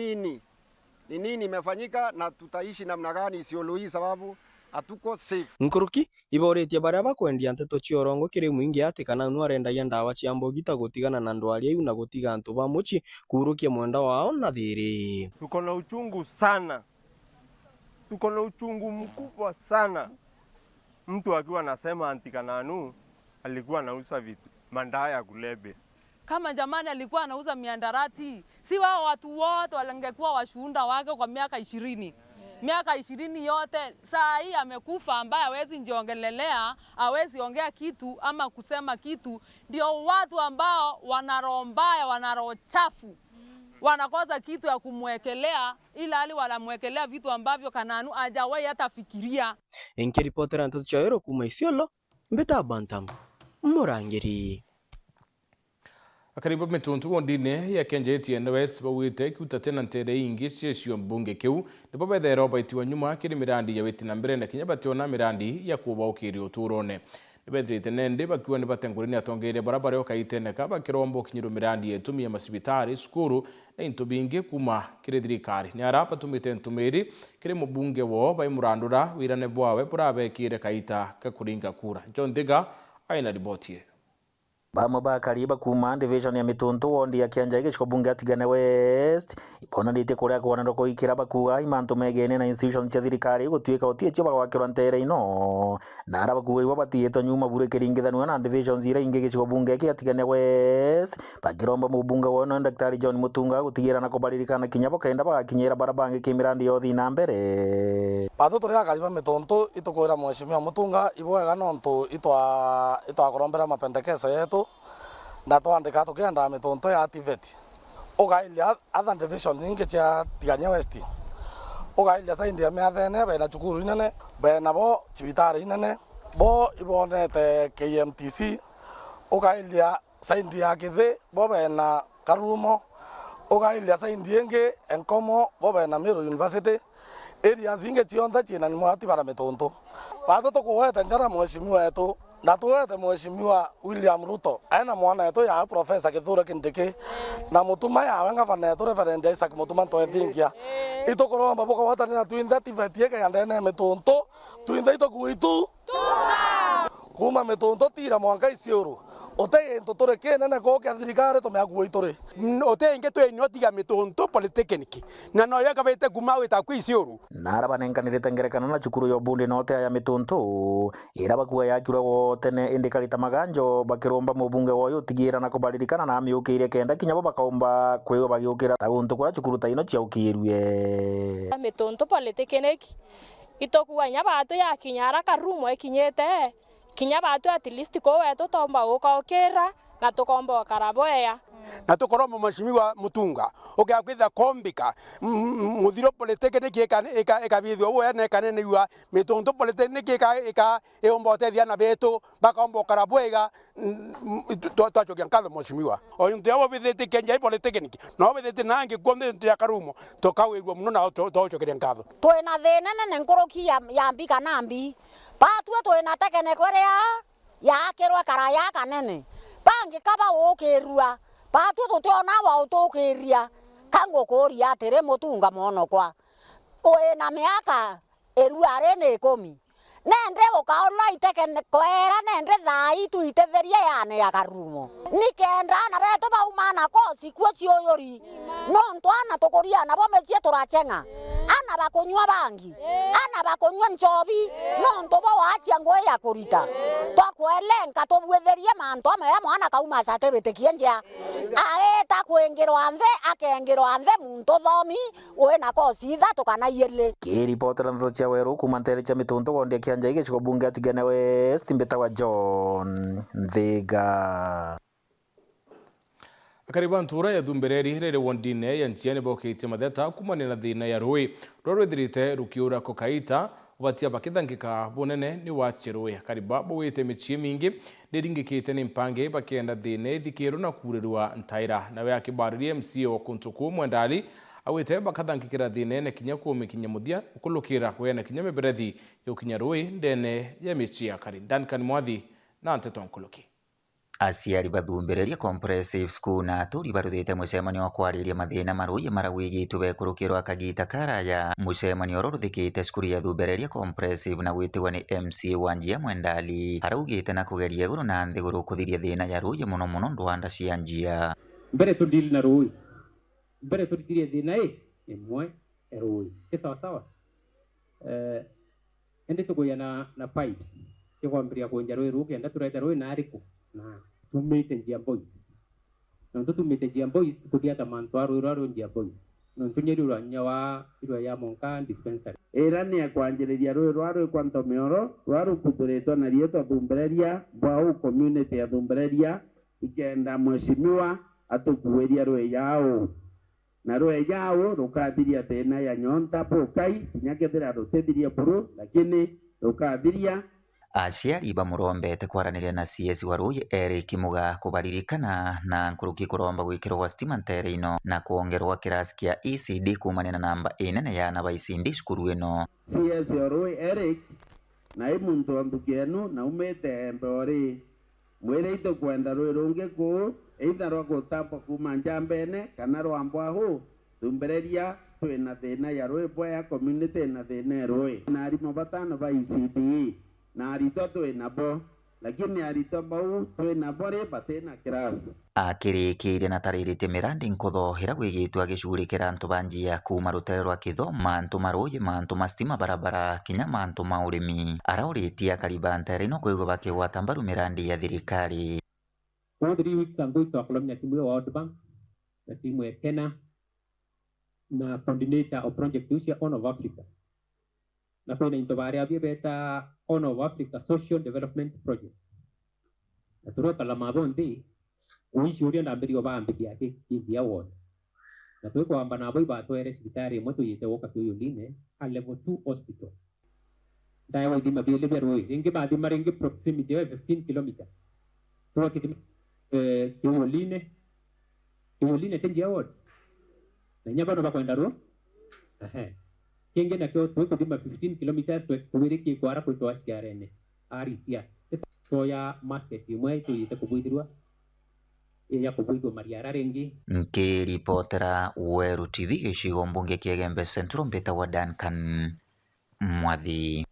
nini imefanyika na tutaishi namna gani Isiolo hii, sababu hatuko safe. Nkuruki iboretie baria bakwendia Nteto chiorongo kiri mwingi ati Kananu arendagia ndawa cia mbogita gutigana na ndwari iu na gutiga antu ba muchi kurukia mwenda wao na thiri. Tuko na uchungu sana, tuko na uchungu mkubwa sana. Mtu akiwa anasema anti Kananu alikuwa anauza vitu mandawa ya kulebe. Kama jamani alikuwa anauza miandarati, si wao watu wote walingekuwa washuhuda wake kwa miaka 20. Miaka 20 yote, saa hii amekufa ambaye hawezi njiongelelea, hawezi ongea kitu ama kusema kitu. Ndio watu ambao wanaroho mbaya, wanaroho chafu, wanakosa kitu ya kumwekelea, ila hali wanamwekelea vitu ambavyo Kananu hajawahi hata fikiria. Enkiripotera Nteto chaero kuma Isiolo, mbeta bantam Murangiri. Akaribu mituntu wondine ya kenjeti ya West bawite kutatena ntere ingi cio mbunge kiu ndipo bethero baitiwa nyuma kiri mirandi ya witi na mbere na kinya bationa mirandi ya kuba ukiri uturone nibethirite nende bakiwa ni batengurini atongeire barabara yo kaitene kaba kirombo kinyiro mirandi yetumia masibitari skuru na into bingi kuma kiri thirikari ni arapa tumite ntumiri kiri mubunge wo baimurandura wirane bwawe burabekire kaita kakuringa kura John Thiga aina ribotie. Bamwe bakariba kuma division ya mituntu wondi ya kianja igiciko bunge atigane West ibonanite kuria kwanando kuikira bakuga imantu megene na institution cia thirikari gutwika utieche bagwakirwa ntere ino na arabakuga ibo batieto nyuma bure kiringithanwa na divisions ira inge giciko bunge atigane West bagiromba mubunge wono Daktari John Mutunga gutigira na kubaririkana kinyabo kaenda bagakinyira barabange kimirandi yothi na mbere patu turia kariba mituntu itukwira Mheshimiwa Mutunga ibwega nontu itwa kurombera mapendekezo yetu na twandika tukienda mituntu ya activate ugailia other division ninge cia Tigania West ugailia saindi ya miathene bena cukuru inene bena bo cibitari inene bo ibonete KMTC ugailia saindi ya Kithi bo bena Karumo ugailia saindi inge Enkomo bo bena Meru University area zinge cionthe cina ni mwati bara mituntu bado tukuwete njara Mheshimiwa wetu na tuwete Mheshimiwa William Ruto aina mwana yetu ya Professor Kithure Kindiki na mutuma yawe ngavana yetu Reverend Isaac Mutuma twethingia itukuromba boko watanira twinthe tivetieke yandene mituntu twinthe itukuitu kuma mituntu tira mwanka Isiolo ote into tore kenene ko kya thirikari tumeaguo itore ote inge twenyo tiga mituntu polytechnic na no yakabete kuma wita ku Isiolo nara banenkanirite ngerekana na cukuru yo bunde note ya mituntu ira bakuwa yakirwe wotene indikarita maganjo bakiromba mubunge woyo tigira na kubaririkana na miukire kenda kinyabo bakaomba kweyo bagiukira tauntu kwa cukuru taino cia ukirwe mituntu polytechnic itokuwa nyabatu ya kinyara Karumo ikinyete kinya batu at least ko wetu tomba ukokera na tukomba karaboya na tukorwo mheshimiwa Mutunga ugakwitha kombika muthiro polytechnic ekabithwo we ne kanene yua mitundu polytechnic eka eombote thiana betu bakombo karabwega twachokia nkatho mheshimiwa oyu ndio bithite Kenya polytechnic no bithite nangi kwonde ya karumo tokawegwa muno na twachokia nkatho twina thina nene nkuruki ya mbi kana mbi patwa twina tekene kwerea ya kirwa kara ya kanene pangi kaba ukirua patwa tutiona wa utukiria kango kuria atire Mutunga mono kwa wina miaka eruare ni 10 nende ukaola itekene kwera nende thai tuitetheria yane ya karumo nikenda na beto baumana kosi kwa cioyori no ntwana tukuria na bomecie turachenga ana bakunywa bangi ana bakunywa nchobi no ntobo waachia ngoe ya kurita twakwelenga tubwetherie manto amaya mwana kauma certificate nja aeta kwengirwa nthe akengirwa nthe muntu thomi wena kosi ithatu kana yele kiripotera ntho cia Weru kuma ntere cia mitundu gonde kianja igiciko bunge atigene West mbetawa John Thiga akariba ntura ya thumbereri rere wondine ya nchiane bokite matheta kumane na thina ya rui rorwithirite rukiura kokaita ubatia bakithangika bunene ni wachirui akariba bowite michie mingi niringikite ni mpange bakenda thine thikiru na kurirwa ntaira nawe akibaririe MC wa kuntuku mwendali awite bakathangikira thine ne kinya kumikinya muthia ukulukira wena kinya meberethi yokinya rui ndene ya michie akari Duncan Mwathi na Nteto nkuluki aciari bathumbereria comprehensive school na turi baruthite mucemanio wa kwariria mathina maruye marawigitwe bekurukirwa akagita karaya mucemanio ruruthikite skuru ya thumbereria comprehensive na gwitiwa ni MC Wanjia Mwendali araugite na kugeria iguru na nthiguru kuthiria thina ya ruye muno muno ndwanda cia njia mbere tu deal na ruye mbere tu thiria thina imwe ruye sawa sawa ende tugoya na pipes kikwambiria kunja ruye ruke enda tureta ruye na ariku na tumite njia boys na tumite njia boys kuthiata mantu aru njia boys na tunyeri uranya wa irwa ya monka dispensary erani ya kwanjiriria rwaru kwanto mioro rwaru kuturetwa na rieto thumbereria bwau community ya thumbereria ikenda mheshimiwa atukuweria rwe yao na rwe yao rukathiria tena ya nyonta pokai nyakethira rutethiria buru lakini rukathiria aciari bamurombete kwaraniria na CS wa ruye Eric Muga kubaririkana na nkuruki kuromba gwikirwa gwa stima ntere ino na kuongerwa kirasi kia ECD kumania na namba inene ya na baisindi skuru ino CS wa ruye Eric na imuntu andukienu na umete mbori mwere ito kwenda ruye runge ku either rwa gutamba kuma njambene kana rwambwa hu thumbereria twina thina ya ruye bwa community na thina ruye na arimo batano ba ECD na arito twina bo lakini arito bau twina bore batena class akirikiire na taririte mirandi nkuthohera gwigitwa gicurikira antu banjia kuma rutere rwa kithomo mantu maruye mantu mastima barabara kinya mantu maurimi arauritie akariba ntere ino kwigwa bakigwata mbaru mirandi ya thirikari 3 weeks ago twakolomia timu ya World Bank na timu ya Kenya na coordinator of project usia on of Africa na kwina into baria beta on of Africa social development project na turota la mabondi uishi uri na mbiri obambi yake inji award na tweko amba na boy ba twere hospitali moto yete woka kuyo line a level 2 hospital dai wa dima bi leber wo inge ba di maringe proximity 15 kilometers to kiti kuyo line tenji award na nyaba no bakwenda ro kenge na kyo tweko dima 15 kilometers twere ki kwara ko to asiarene aritia toya market imwe to yete kubudirwa ya kubuirwo mariara rengi nkiripotera Weru TV gicigo mbunge kiegembe Central mbeta wa Duncan Mwathi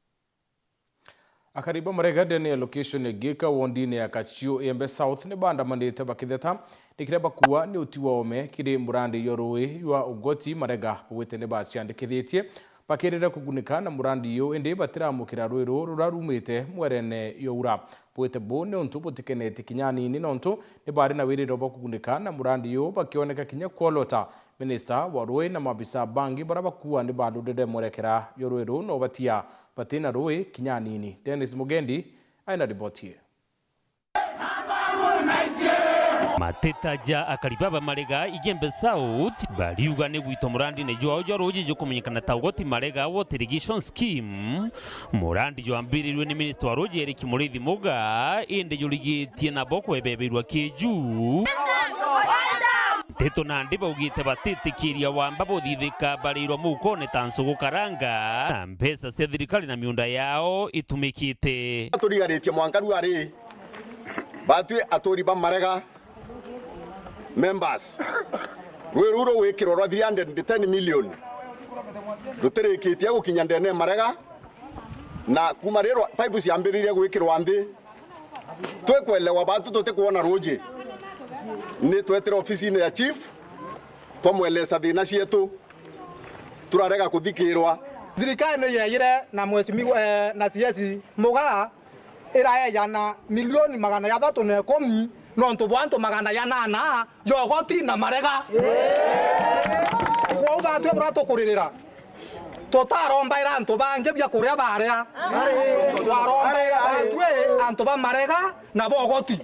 akariba marega dene location egeka wondine ya Kachio Embe South ne banda mandete bakitheta nikireba kuwa ni utiwa ome kiri murandi yorwe wa ugoti marega wete ne baciandikithietie bakirira kugunika na murandi yo ende batira mukira rwero rurarumite mwerene youra bwete bone ontu botikeneti kinyani ni nontu ne bari na wiriro bakugunika na murandi yo bakioneka kinya kwolota minister wa rwe na mabisa bangi baraba kuwa ne badudede mwerekera yorwero no batia batina rwe kinyani ni Dennis Mugendi aina ripoti. matetaja akaribaba marega igembe South bariuga ni gwito murandi ne jo roji jo kumenyekana ta ugoti marega water irrigation scheme murandi jo ambirirwe ni minister wa roji Eric Murithi Muga inde jurigitie na boko ebeberwa keju Nteto na ndiba ugite batitikiria wamba bothithika barirwa mukone tanso gukaranga na mpesa cia thirikari na miunda yao itumikite turigaretie mwankaru ari batwe atori ba marega members rweruro wikiro rwa 310 million ruterekitie gukinya ndene marega na kuma rero pipe ciambiririe gwikirwa nthi twekwelewa batu tutikuona roji ni twetera ofisi ya chief twamweleza thina cietu turarega kuthikirwa thirikari ni yeyire na mwecimiwa na CS Muga irayeyana milioni 310 nontu bwantu 800 yogoti na marega wauga twe brato kuririra totaromba ira antu bange bya kuria baria waromba twe antu ba marega na bogoti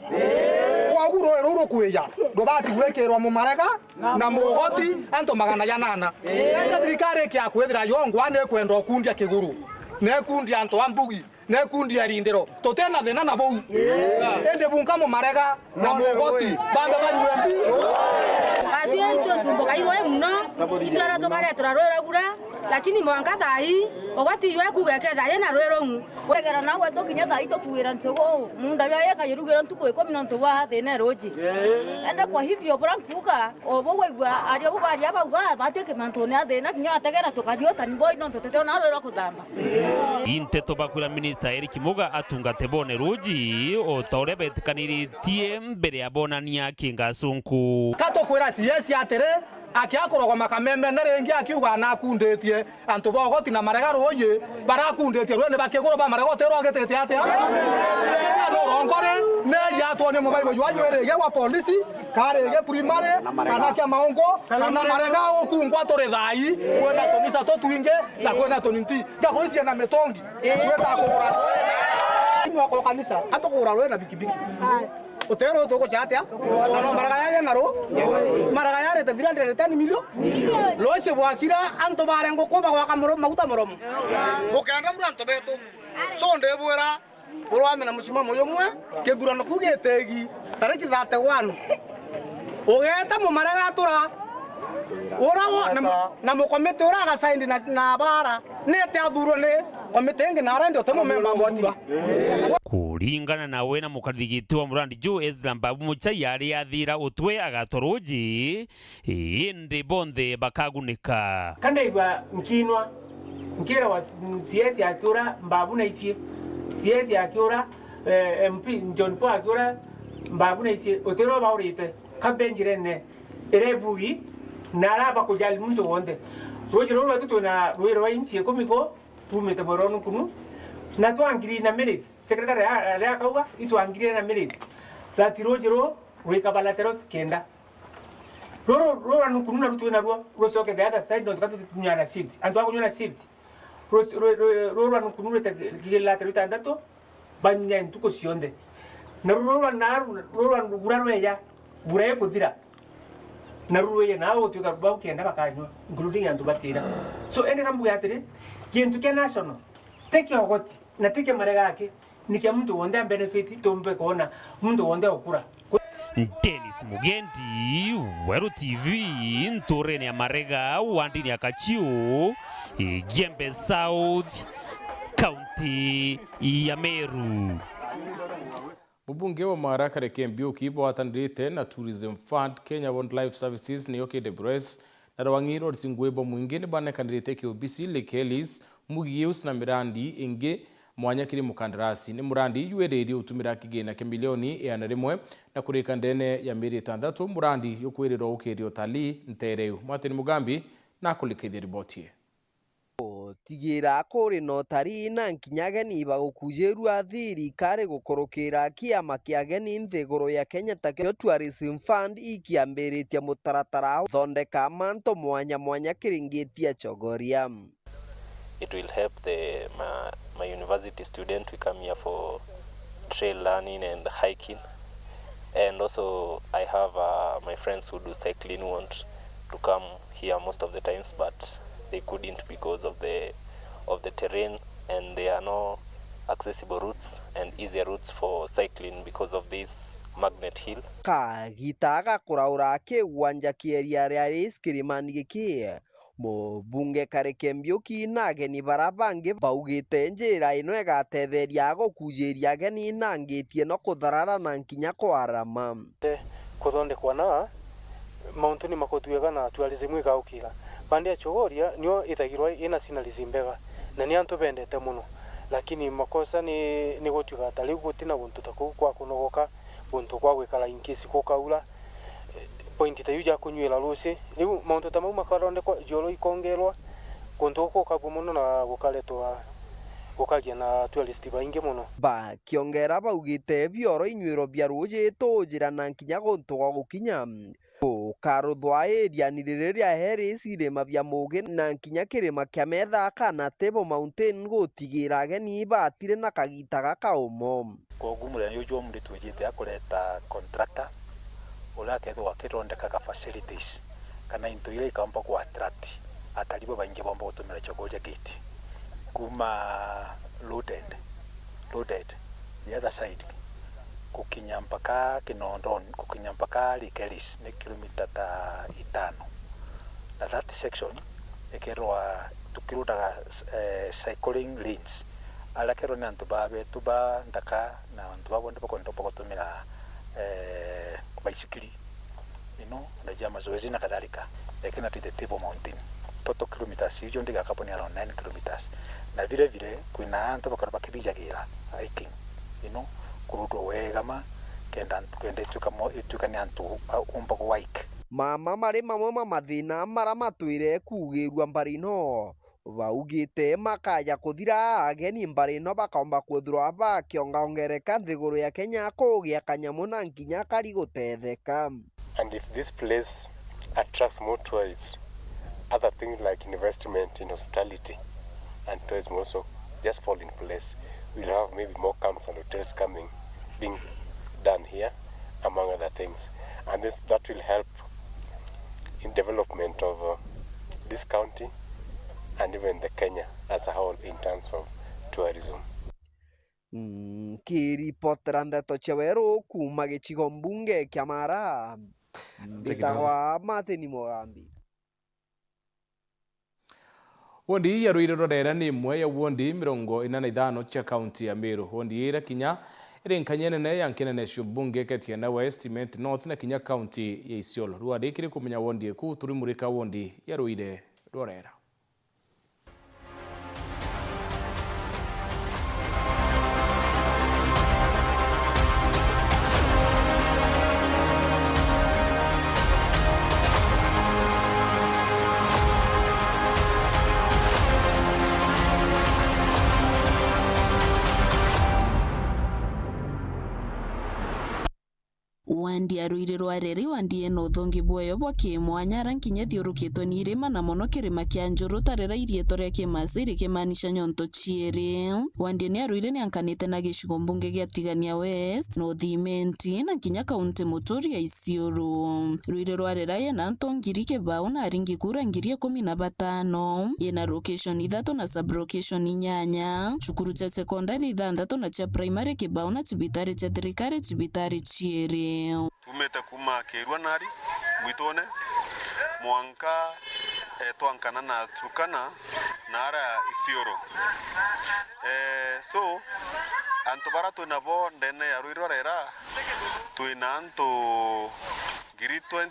waguro eruro kweya ndobati gwekirwa mu marega na mugoti antu 800 enda thirikari kia kwethira yongwa ne kwenda kundia kiguru ne kundia antu ambugi ne kundia rindero totena thina na bou ende bunka mu marega na mugoti bamba banywe ati ento sumboka iroe muno itwara tokare turarora gura lakini mwanga tahi ogati iwe kugeketha yena rwero mu wegera nawe tokinya tahi tokuira ntogo munda bya yeka yirugira ntuko 10 nto wa thene roji enda kwa hivyo brankuka obogwa ario bubari abauga bateke mantone athena kinya ategera tukariota ni boy nto tetona rwero kuthamba Nteto bakwira minister Eric Muga atungate bone roji otore betikanirie mbere ya bonania kingasunku kato kwira CS atere akiakorogwa makameme narengi akiuga na kundetie antu bogoti na marega roye barakundetie rwene bakigoro ba marega otero agetete ate no rongore ne yatone mu baibo ywerege wa polisi karege primary kana kia maongo kana marega okungwa tore thai kwenda tonisa to twinge na kwenda toninti gakorisia na metongi tweta kugura mwako kanisa atokura rwena bikibiki utero toko chatia no maraga ya naro maraga ya rete 310 million loche bwakira anto barengo ko bagwa kamoro maguta moromo ukenda bura anto beto so ndebwera urwame na musimamo yomwe kegurano kugetegi tariki 31 ugeta mu maraga tura urawo na mukomete uraga saindi na bara nete athuro ne kometenge na rende otemo memba mwatura kuringana nawe na mukadigiti wa murandi jo Ezra Mbabu mucha yari yathira utwe agatoroji inde bonde bakagunika kanda igwa nkira wa CS akiura Mbabu na ichie CS akiura MP John Paul akiura Mbabu na ichie otero baurite kabenjire ne erebugi naraba kujali muntu wonde roji roba tuto na roiro wa inchi komiko pumete boronu kunu na twangiri na minutes secretary ya kauga itwangiri na minutes lati roji ro wekabala teros kenda roro anu kunu na rutu na ro soke the other side not katu tunyana shift antu akunyana shift roro anu kunu rete kila teruta ndato banya ntuko sionde na roro anu guraro ya buraye kuthira na ruye nawo tuka bau kenda bakanywa including antu batira so ene kambu yatire kintu kia national teke ogoti na teke marega yake nikia mtu wonde benefit tombe kona mtu wonde okura Dennis Mugendi Weru TV ntorene ya marega wandini ya kachio Gembe South County ya Meru. Mbunge wa Maraka reke Mbiuki bwatanirite na Tourism Fund Kenya Wildlife Services ni KWS na rawangiro rizingwebo mwingine banekanirite KOBC Lekelis Mugius na mirandi inge mwanya kiri mukandarasi ni murandi URETERI utumira kigina ke milioni ya rimwe na kureka ndene ya miri 6 murandi yokwiriro ukirio tali Ntereu Martin Mugambi na kulikithia riboti tigira kuri notari na nkinyageni bagukujeru athiri kare gukorokera kiama kiageni nthiguru ya Kenya Takio Tourism Fund ikiambiritia mutaratara thondeka manto mwanya kiringitia chogoria. It will help my university student to come here for trail learning and hiking, And also I have my friends who do cycling who want to come here most of the times, but they couldn't because of the terrain, and there are no accessible routes and easier routes for cycling because of this magnet hill. Kagitaga kuraura kiwanja kieria ria ris kirimani giki Mũmbunge Kareke Mbiũki na ageni bara bangi baugite njira ino igatetheria gukujiria ageni na ngitie no kutharara na nkinya kwarama kuthondekwa na mauntu ni makutuega na tourism igaukira bandi ya chogoria nio ithagirwa ina sinalism mbega na ni antu bendete muno, lakini makosa ni gutuga atari gutina buntu taku kwa kunogoka buntu kwa gwikara inkisi kukaula point ta yuja kunywira rusi riu mauntu ta mau makaronde kwa jolo ikongerwa kuntu kukabu muno na gukaletwa gukagia na tourist baingi muno bakiongera baugite bioro inywiro bia ruji tujira na nkinya guntu gwa gukinya karuthwa area ni riria heri cirima bia mugi na nkinya kirima kia metha kana Table Mountain gutigira ageni batire na kagita gakaumo kogumura yujo muri tujite akureta contractor ula kethwa kirondeka ka facilities kana into ile ikampa ku attract atalibo baingi bomba gutumira chogoje gate kuma loaded the other side kukinya mpaka Kinondon kukinya mpaka Likeris ni kilomita ta 5 na that section ekerwa tukirudaga cycling lanes ala kero ni antu babe tuba ndaka na antu babonde bakonto gutumira bicycle na jama zoezi na kadhalika, lakini ati the Table Mountain total kilometers hiyo ndiga kaponi around 9 kilometers na vile vile kuna antu bakora bakirijagira hiking kurudo wegama kenda tuka ni antu umba ku hike mama mari mamwe mathina maramatuire kugirwa mbarino baugite makaya kuthira ageni mbarino bakomba kwithirwa bakiongaongereka nthiguru ya Kenya kugia kanyamu na nkinya kari gutetheka. And if this place attracts more tourists, other things like investment in hospitality and tourism also just fall in place. We'll have maybe more camps and hotels being done here, among other things. And that will help in development of this county and even the Kenya as a whole in terms of tourism. Kiripotera Nteto Cheweru kuma gicigo mbunge kia Mara mbitagwa Martin Mugambi. Wondi ya Ruiru Rera ni imwe ya wondi 45 cia kaunti ya Meru. Wondi ira kinya irenkanye ne ya nkenene cio bunge ketia na West North na kinya kaunti ya Isiolo. Ruadi kiri kumenya wondi ku turi murika wondi ya Ruiru Rera. Wandi ya Ruiru Rera wandi eno uthongi bwayo bwa kimwanya rankinya thiurukitwe ni irima na mono kirima kia Njuru tarera irieto ria kimasiri kimanisha nyonto chieri. Wandi ni Ruiru ni ankanite na gicigo mbunge gia Tigania West North Imenti na kinya kaunti muturi ya Isiolo. Ruiru Rera yena ntongiri kebao na aringi kura ngiri 15 yena location 3 na sub location 8 cukuru cha sekondari 6 na cha primary kebao na cibitari cha thirikari cibitari chieri. Tumete kuma Kerwa nari mwitone mwanka twankana na Turkana nara Isiolo so antobara tunabo ndene ya Ruiru Rera tuina anto giri 20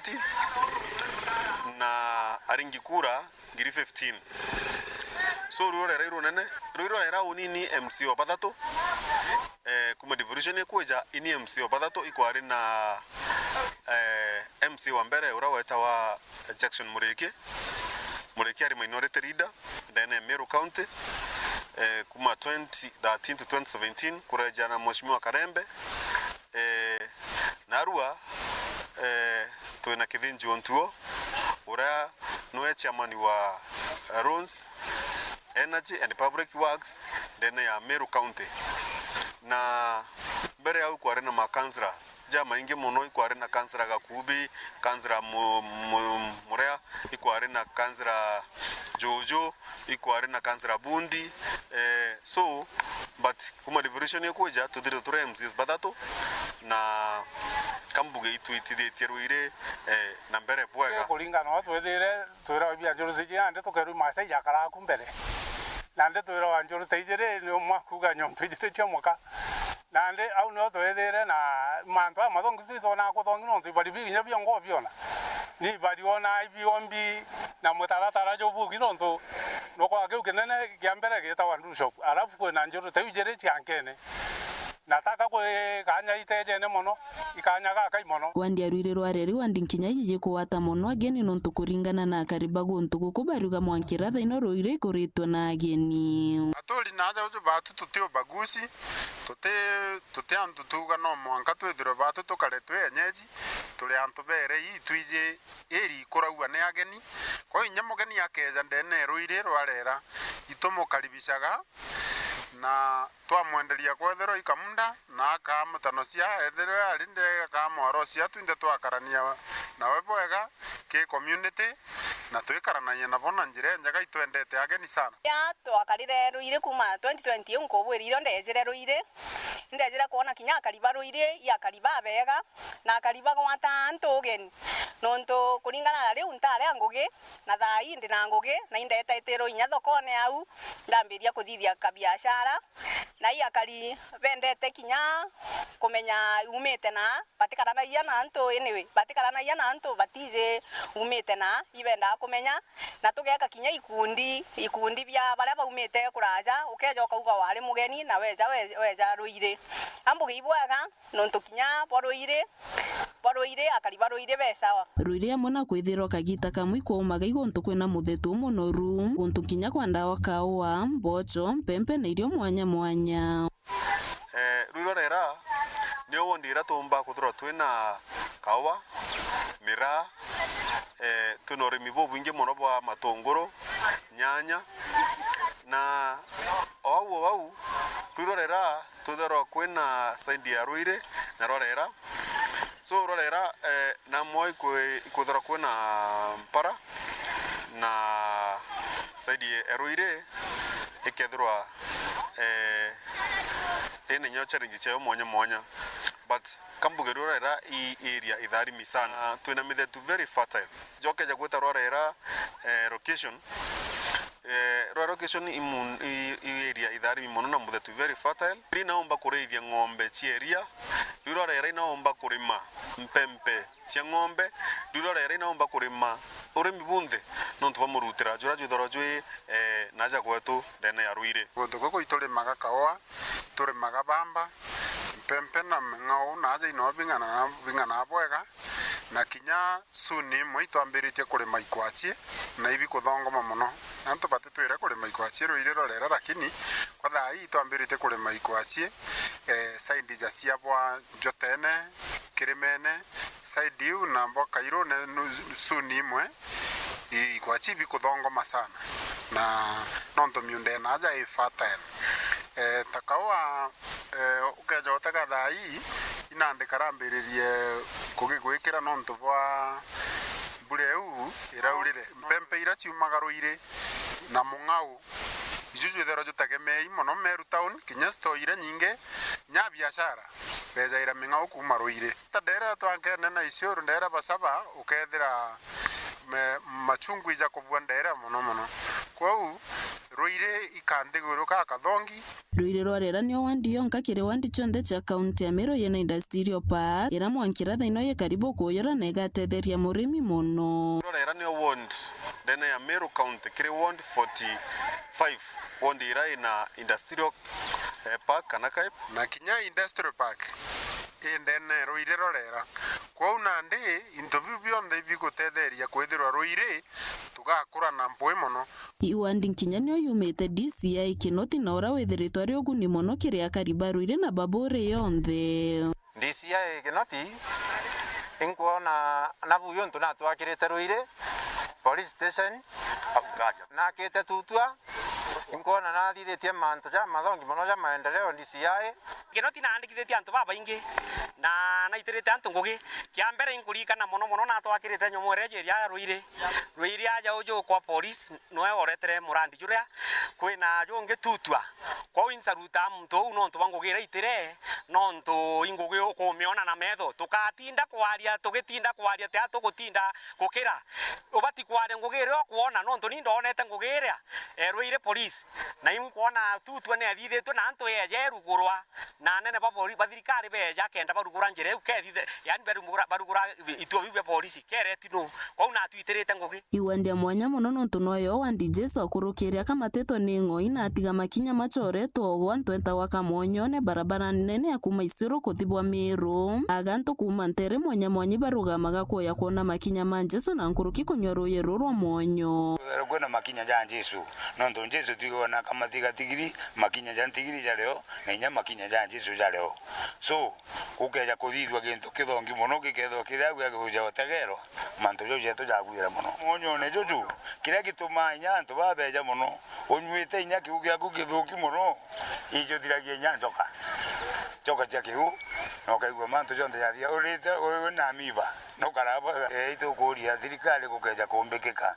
na aringi kura giri 15 so Ruiru Rera irunene Ruiru Rera unini MC wa batatu kuma devolution ekuja ini MC wa batatu ikwari na MC wa mbere ura weta wa Jackson Mureke ari minority leader ndene Meru County kuma 2013 to 2017 kureja na Mheshimiwa Karembe narua tuena Kithinji Ontuo ura noe chairman wa Roads Energy and Public Works ndene ya Meru County na bere au kware na makansras jama inge mono ikware na kansra Gakubi, kansra Murea, ikware na kansra Jojo, ikware na kansra Bundi. So but kuma revolution yakuja tudire ture MCs badato na kambuge ituitide tieruire na mbere bwega kulingana watu wethire twira bia njuru zijia nde tukeru masai yakara kumbere nande twira wanjuru teijere ni mwakuga nyomtujire chomaka nande au no twethire na mantu amathongi twithona kuthongi no twibari binya biongo biona ni bari ona ibiombi na mutaratara jobugi no ntu no kwa ke ukenene kiambere gita wandu shop alafu kwena njuru teijere chiankene nataka kwe kanya itejene mono ikanya gaka imono wandi arwire rwareri wandi nkinya yeye kuwata mono ageni nontu kuringana na karibagu ntuku kubaruga mwankira thaino roire ikoritwo na ageni atoli naja uju batu tutio bagusi tute antu tuga no mwanka twithiro batu tukare twenyeji tuli antu bere yi twije eri kurauga ne ageni ko inyamugeni akeja ndene roire rwarera itomukaribishaga na twamwenderia kwethero ikamunda na akamutanosia ethero arinde akamorosia twinde twakarania na webwega ke community na twikaranagia na bona njire njaga itwendete ageni sana ya twakarire ruire kuma 2020 nkobweriro ndezire ruire ndezire kuona kinya kariba ruire ya kariba bega na kariba gwata ntogeni nonto kulingana na riu ntare anguge na thai ndi na nguge na indeta itero inya thokone au ndambiria kuthithia kabiashara na akari vendete kinya kumenya umete na batikana ya na anto anyway batikana ya na anto batize umete na ibenda kumenya na tugeka kinya ikundi bya bare baumete kuraja ukeja ukauga wari mugeni na weja ruire ambuge ibwaga nonto kinya boruire akari baruire besawa ruire amona kwithiro kagita kamwe kuumaga igonto kwena muthetu munoru gonto kinya kwa ndawa kawa mbocho mpempe na irio mwanya rurorera niyo wondira tumba kuthura twina kawa mira tunori bobu inge mono bwa matongoro nyanya na au rurorera tuthero kwina side ya ruire na rorera so rorera na moi kuthura kwina mpara na side ya ruire ikethurwa ene nyo challenge cheo mwanya but kambuge rorera I area idharimi sana twina mithetu very fertile joke ja gweta rorera location location area idharimi mono na muthetu very fertile inaomba kureithia ng'ombe chieria rorera inaomba kurima mpempe cia ng'ombe rorera inaomba kurima urimi bunthe no ntubamurutira jura juthoro jwi naja gwetu ndene ya ruire gundu guko ituri magakawa turi magabamba mpempe na ng'au naja ino bingana bwega na kinya suni mwitwambiritie kurima ikwachie na ibi kuthongoma muno nanto bate twire kurima ikwachie ruire rorera lakini kwa thai twambiritie kurima ikwachie side ja siabwa jotene kirimene side u na mboka iro ne suni imwe ikwachi ibi kuthongoma sana na nonto miunde naja fertile takawa ukeja otaka thai inande karambiririe kugigwikira nonto bwa bureu iraurire mpempe ira ciumaga ruire na mung'au ijuju ithero jutagemei mono Meru town kinya store ira nyinge nya biashara beja ira ming'au kuma ruire tadera twankene na icio ndera basaba ukethira machungu ija kubwandera mono kwau ruire ikanthiguruka kathongi ruire rorera nio wandi yonka kire wandi chonde cha kaunti ya Meru yena industrial park ira mwankira thaino ye karibu kuyora na igatetheria murimi muno rorera nio ward ndene ya Meru county kire ward 45 ward ira ina industrial park kanakaip na kinya industrial park ndene ruire rorera kwa unandi interview bionde bigutetheria kwithirwa ruire tugakura na mpwe mono iwandi nkinya nio yumite DCI kinoti na ora withiritwa ari uguni mono kiria kariba ruire na babure yonthe DCI kinoti inkuona nabuyo ntuna twakirite ruire police station na kete tutua inkuona kuona na thithĩtie manto ja mathongi mono ja maendeleo DCI kino tinandikithĩtie antu babaingi na naitirĩte antu ngugi kia mbere inkurikana muno muno na twakirite nyomo rejeria ruire aja ujo kwa police noe oretere murandi juria kwina jonge tutwa kwa winsaruta muntu uno ntu bangugira itire no ntu ingugi ukumiona na metho tukatinda kwaria tugitinda kwaria te atugutinda gukira ubati kwaria ngugire okuona no ntu nindonete ngugiria ruire police na imu kuona tutwa ne athithitwe na antu eje rugurwa na nene bathirikari beja kenda barugura njire ukethithe yani barugura itwa bibe police kereti no kwa una twitirite ngugi iwandia mwanya muno nontu noyo wa DJs okurukiria kama Nteto ni ng'oi na atiga makinya machoretwo gwa ntwenta wa kamonyone barabara nene ya kuma Isiro kuthibwa Meru aganto kuma Ntere mwanya mwanyi barugamaga kuoya kuona makinya manjeso na nkuruki kunywa ruye rurwa mwonyo kwena makinya ja Jesu nontu Jesu tigona kama tigiri makinya ja ntigiri ja leo na inya makinya ja Jesu ja leo so kukeja kuthithwa gintu kithongi muno giketho kiria guja otegero manto jo jeto ja gwira muno mwonyone joju kiria gituma inya antu babeja muno onywite inya kiugia kugithuki muno ijo diragia inya joka kiu no kaigwa manto jonde ya thia urite na miba no karaba ito kuria thirikari gukeja kumbikika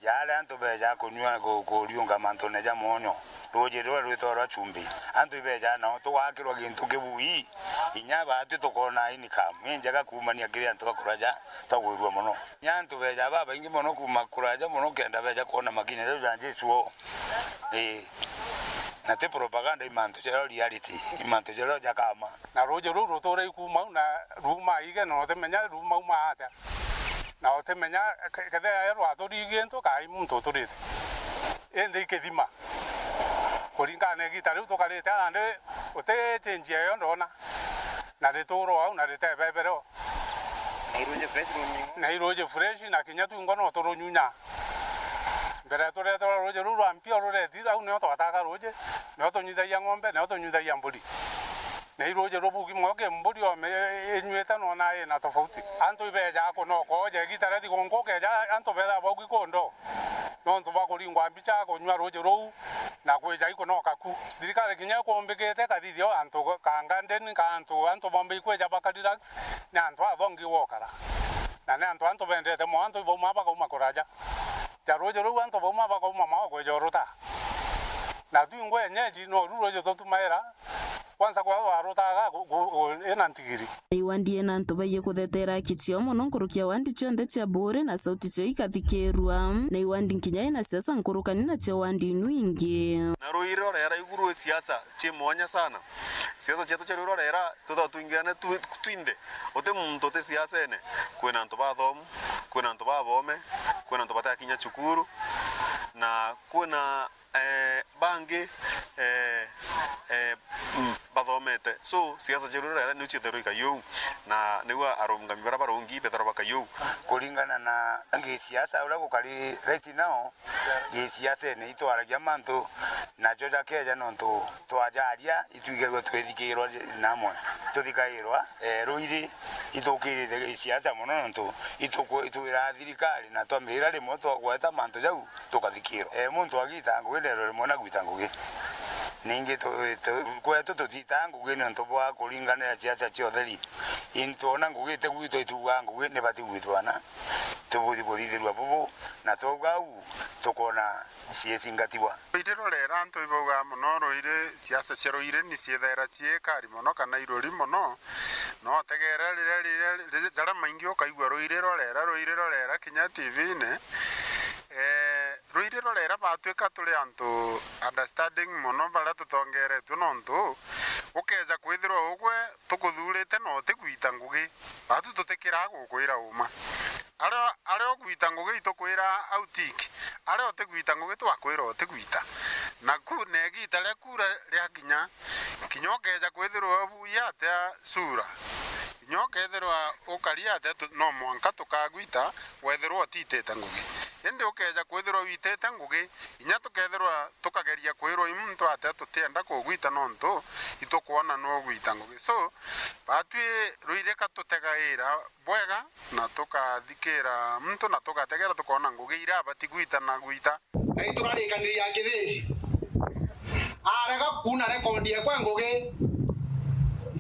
yale antu beja kunywa kuriunga manto ne ja monyo roje rwitoro chumbi antu beja no to wakirwa gintu kibui inya batu tukona income njaga kumania kiria antu bakuraja tagwirwa muno nyantu beja baba ingi muno kumakuraja muno kenda beja kuona makinya ja Jesu na te propaganda imanto chero reality imanto chero jakama na roje ruru tore kuma na ruma ige no te menya ruma uma ata na o te menya kede aero atori gento kai muntu torite ende kedima koringa ne gitare to kare ta ande o te change yo ndona na de toro au na de te bebero na roje fresh na kinya tu ngono toro nyunya Pero tore roje ruru ampio rore tira un no ataka roje no to nyida ya ngombe no to nyida ya mburi nei roje robu ki moke mburi o me enyweta no na e na tofauti anto ibeja ko no ko je gitara di gongo ke ja anto beda bogi kondo no to ba ko lingwa mbicha ko nywa roje ro na ko ja iko no kaku dirikare kinya ko mbekete ka didio anto kanga nden ka anto bombe ko ja bakadirax na anto avongi wokara na ne anto bendete mo anto bo mapa ko makoraja roje ro anto bo mapa ko mama ko jorota na tu ngwe nyeji no roje to tumaera kwanza kwa warota go enantigiri iwandie na nto baye kuthetera kichio muno nkurukia wandi chonde cha bure na sauti cho ikathikirwa na iwandi nkinya ina siasa nkurukani na cha wandi nwingi na roiro rera iguru siasa che monya sana siasa chetu cha roiro rera tuta tuingane twinde ote muntu te siasa ene kwena nto bathomu kwena nto babome kwena nto bata kinya chukuru na kwena bangi bathomete so siasa cheru rera ni chithero ikayo na niwa arunga mibara barungi betara bakayo kulingana na ngi siasa ura gukari right now ngi siasa ni itwaragia mantu na joja keja nontu twajaria ituigirwe twithikirwa namwe tuthikairwa ruiri itukirite siasa muno nontu itwira thirikari na twamira rimwe twagweta mantu jau tukathikirwa muntu agita ngwendero rimwe na gwita ngugi ningi kwetu tutita ngugi nontu bwa kuringana siasa chiotheri intona ngugi te gwito ituga ngugi ne bati gwitwana tubuthi buthithirwa bubu na togau tukona siesingatiwa iriro rera antu iboga muno roire siasa cheroire ni siethera chiekari muno kana irori muno no tegera rire zara maingi okaigwa roire rorera kinya TV ne roire rorera batweka tuli antu understanding muno bara tutongere tunontu ukeza kwithirwa ugwe tukuthurite no tigwita ngugi batu tutikira gukwira uma are ogwita ngugi itukwira outik are otigwita ngugi twakwira otigwita na ku negita le kura ria kinya okeja kwithirwa buya atia sura nyoke thirwa ukaria ate no mwanka tukagwita wethirwa otitete ngugi ende ukeja kwithirwa witete ngugi inya tukethirwa tukageria kwirwa imuntu ate tutienda kugwita nontu itukuona no gwita ngugi so batwi ruire katutegaira bwega na tukathikira muntu na tukategera tukona ngugi ira batigwita na gwita ai tukarikaniria kithinji kuna rekondi ekwe ngugi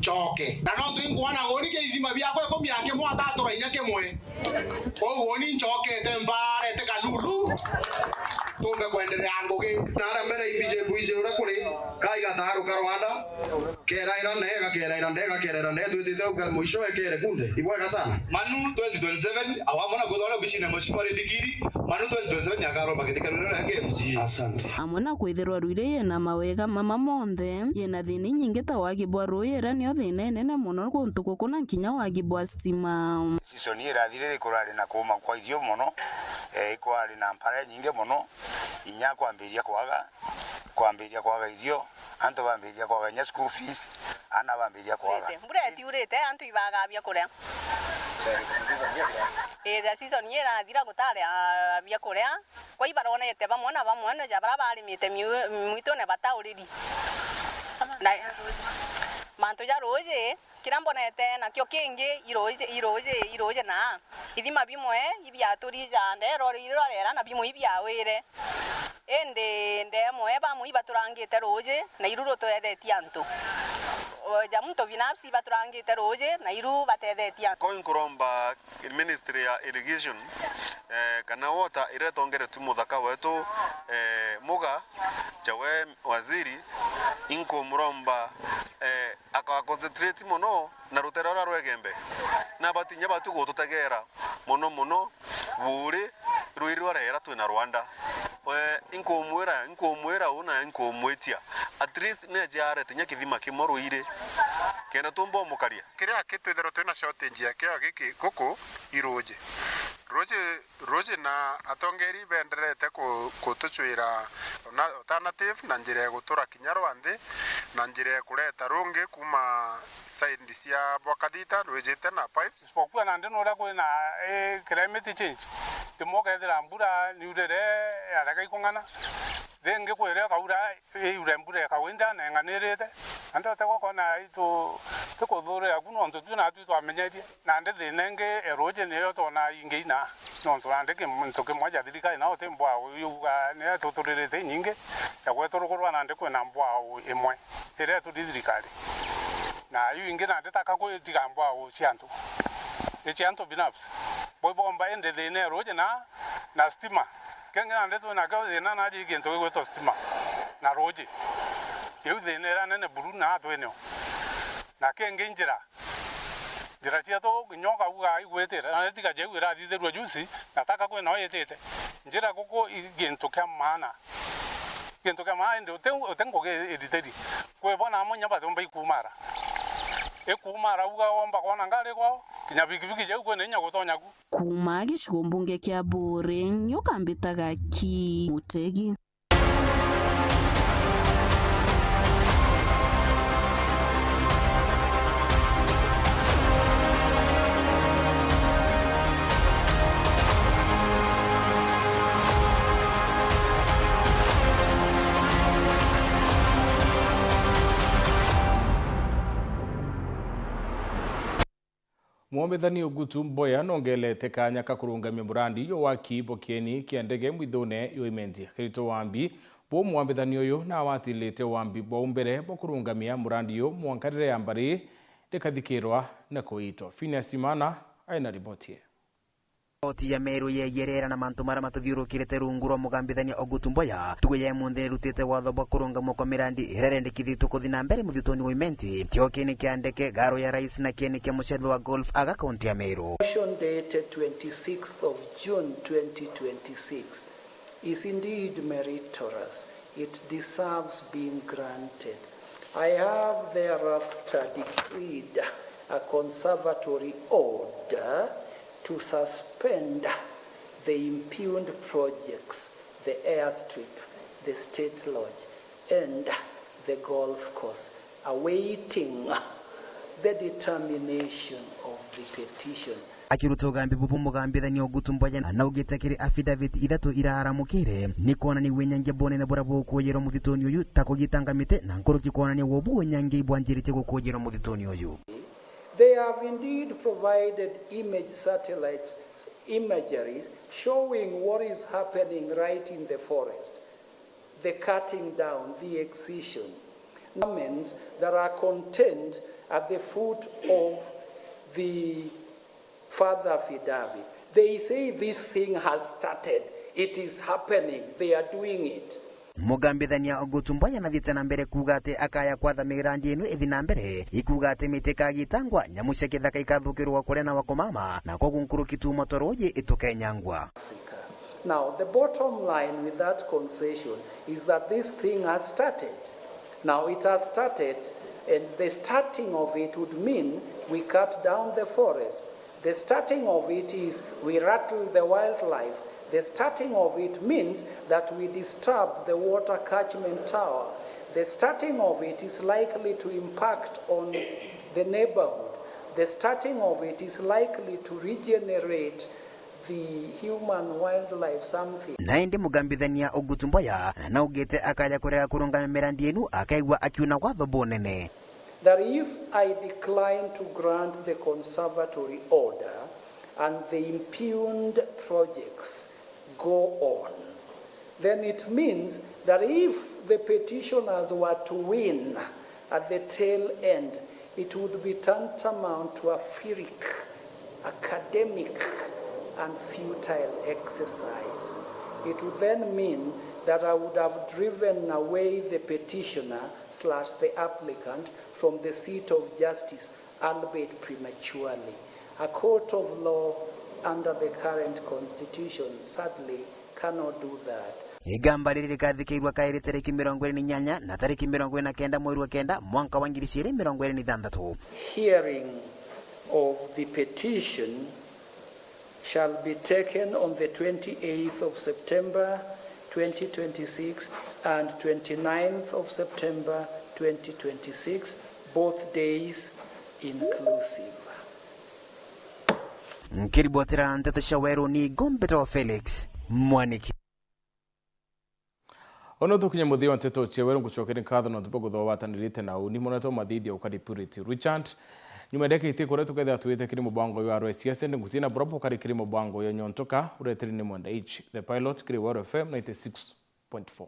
choke na no twingwana goni ke ithima biakwe ko miake mwa tatu rainya kemwe ko goni choke tembare te kalulu tumbe kuendelea ngugi na ara mbere ibije buije ura kuri kai gataru karwanda keraira ndega twitite uga mwisho ekere kunde ibwega sana manu 2027 awamona gudora bichine moshipari digiri manu 2027 yakaro bakitika rero yake MC asante amona kwithirwa ruire yena mawega mama monthe yena thini nyingi ta wagibwa ruyira nio thina nene muno kuntu gukuna nkinya wagibwa stima season irathire kurari na kuma kwa irio muno ikwari na mpare nyingi muno inya kwambiria kwaga irio anto bambiria kwaga nya school fees ana bambiria kwaga urete antu ibagabia kuria the season irathira gutare abia kuria kwa ibaronete bamwe na jabara bari mite mwito ne batauriri na manto ya roje kirambonete na kyo kingi iroje na ithima bimwe ibiaturi jande rorira na bimwe ibiawire ende ndemwe bamu ibaturangite roje na iruro toethetia antu jamuntu binafsi baturangite roje na iru batethetia coin kuromba ministry ya irrigation kana water iretongere tu muthaka wetu muga jawe waziri inko muromba aka concentrate mono na rutera rwegembe na batinya batu gututegera mono buri ruirwa rera tu na Rwanda inko mwera una inko mwetia at least ne jare tinya kithima kimoruire kena tumbo mukaria kiria kitwithero twina shortage ya kio giki guku iroje roje na atongeri benderete kutuchwira na alternative na njira ya gutura kinya Rwanda na njira ya kureta rungi kuma side cia bwakathita rwejete na pipes pokuwa na ndino ura kwina climate change timoka ethira mbura niurere araka ikungana thenge kwire kaura iure mbura kawinda na nganirite ando teko na itu tukudhure akuno ntu tuna tu twamenyerie na ndithi nenge eroje niyo tona ingeina no twandike muntu kimwaja thirika na otembwa yuga ne tuturirite nyinge ya kweturukurwa na ndikwe na mbwa imwe ire tuthirikari na yu ingina nditaka kwitiga mbwa uciantu echianto binafsi bomba ende thine roje na stima kenga ndeto na gawe thina na ji gento gweto stima na roje yu thine ra nene buru na twene na kenge njira cia to nyoka uga igwetera na tika je wira thitherwa juice nataka kwena oyetete njira guko gento kya maana ndo utengo ge editeri kwe bona amonya batomba ikumara ekumara uga omba kona ngale kwao kinya bigibigi je kwene nya gutonya ku kuma gicigo mbunge kia Bure nyukambitaga ki Mutegi. Mwombithani Ogutu Mboya nongelete kanya kakurungamia murandi yo waki bokeni kia ndege mwithone yo imendia kirito wambi bo mwombithani uyu na watilite wambi bo mbere bo kurungamia murandi yo mwankarire ya mbari ndikathikirwa na kuitwa Phineas Imana aina riboti Oti ya Meru yegerera na mantu mara matuthiurukirite rungu rwa mugambithania Ogutu Mboya tuguye munthi rutite watho bwa kurunga moko mirandi irerendekithitwo kuthi na mbere muthitoni wa imenti kio kini kia ndeke garo ya rais na kini kia muchetho wa golf aga kaunti ya Meru. Motion dated 26th of June 2026 is indeed meritorious. It deserves being granted. I have thereafter decreed a conservatory order to suspend the impugned projects, the airstrip, the state lodge, and the golf course, awaiting the determination of the petition. Akiruta ugambi bubu mugambithania Ogutu Mboya na ugite kiri affidavit ithatu iraramukire ni kuonania wenyangia bonene bora bukujira muthitoni uyu ta kugitangamite na nkuruki kuonania wobu wenyangia ibwanjirite gukujira muthitoni uyu. They have indeed provided image satellites, imageries showing what is happening right in the forest, the cutting down, the excision. Comments that are contained at the foot of the further affidavit. They say this thing has started. It is happening. They are doing it. Mugambithania Ogutumbaya na thiete na mbere kuga ati akaya kwatha mirandi inu ithi na mbere ikuga ati miti kagitangwa nyamu cia kithaka ikathukirwa kuria na wakomama na koguo nkuru kitumo toroji itukenyangwa. Now the bottom line with that concession is that this thing has started. Now it has started, and the starting of it would mean we cut down the forest. The starting of it is we rattle the wildlife. The starting of it means that we disturb the water catchment tower. The starting of it is likely to impact on the neighborhood. The starting of it is likely to regenerate the human wildlife something. Naindi Mugambithania Ogutumbaya na ugete akaya kurega kurunga mirandi inu akaigwa akiuna watho bonene. That if I decline to grant the conservatory order and the impugned projects go on, then it means that if the petitioners were to win at the tail end, it would be tantamount to a pyrrhic, academic, and futile exercise. It would then mean that I would have driven away the petitioner/the applicant from the seat of justice, albeit prematurely. A court of law under the current constitution sadly cannot do that. Igamba riri rikathikirwa kairi tariki 28 na tariki 29 mweri wa kenda mwaka wa 2026. Hearing of the petition shall be taken on the 28th of September 2026 and 29th of September 2026, both days inclusive. Nkiribotera Nteto cia Weru ni Gombeto Felix Mwaniki. Ono tukinya muthio Nteto cia Weru ngucokera nkatho no tupo gutho watanirite na uni moneto mathidi ukadi Purity Richard nyuma ndeke ite kore tuketha tuite kiri mubango yo arwe siasa ngutina bropo kari kiri mubango yo nyontoka ureteri ni mwenda each the pilot kiri Weru FM 96.4.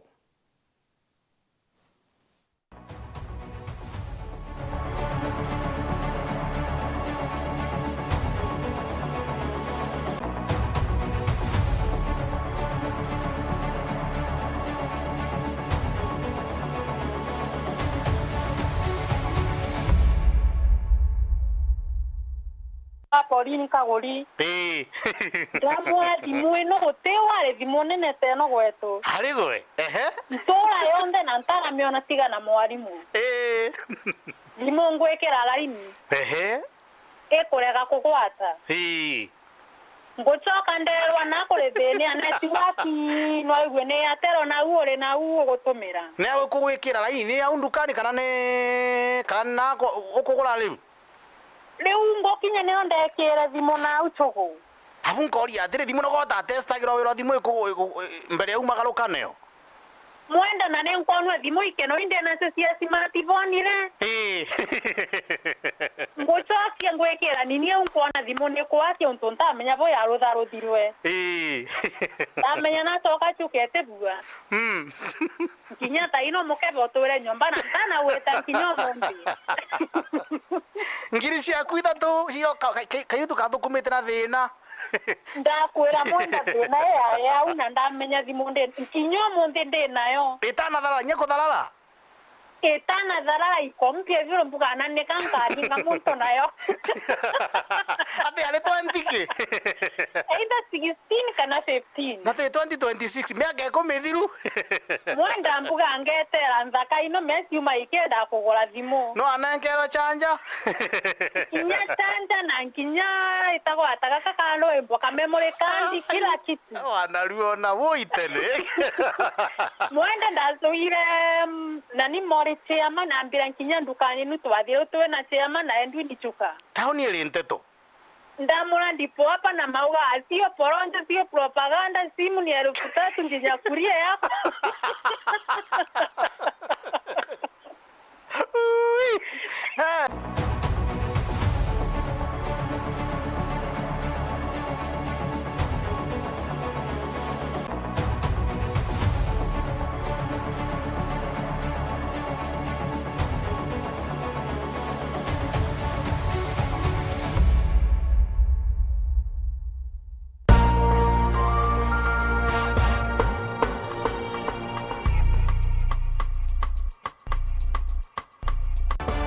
Pauline Kagori. Ndamwe thimwe no gutewa re thimwe nene teno gwetu. Hari gwe. Ntora yonde na ntara miona tiga na mwarimu. Thimwe ngwekera laini. Ekorega kugwata. Ngochoka nderwa na kurethene anatiwaki no igwe ne atero na uore na uo gutumira. Nawe kugwekera laini ya undukani kana nako ukugura liu. Leo ngokinya ne ondekera thimo na uchogo. Abunkori atire thimo no gota testa gira wira thimo mbere umagaruka neo. Mwenda na ne nkwano thimo ikeno inde na cia smart phone re. Ngochokia ngwekera nini unkwana thimo ne kwati ontonta amenya bo ya rutharo dirwe. Amenya na toka chukete bua. Kinya ta ino mukebo tore nyomba na tana weta kinyo mombi. Ngiri cia kuitha tu hiyo kayu tukathukumite na thina. Ndakwira mwenda thina ya una ndamenya thimunde kinyo monde ndinayo. Itana dhala nyeko dhalala. Etana dharara ikompye vile mbuga nane kankari na muntu nayo. Ate ale 20 ke. Either 16 kana 15. Na 2026 miaka eko methiru. Mwenda mbuga ngetera nthaka ino mesi umaikeda kugura thimu. No anankero chanja. Kinya chanja na kinya itago ataka kalo emboka memory card kila kitu. Wanaruona woitene. Mwenda ndazuire nani mori chema na ambira kinya ndukani nutu wathio tuwe na chema na endu nichuka. Tauni ile Nteto. Ndamura ndipo hapa na mauga sio poronjo sio propaganda simu ni 3000 nginya kuria yako.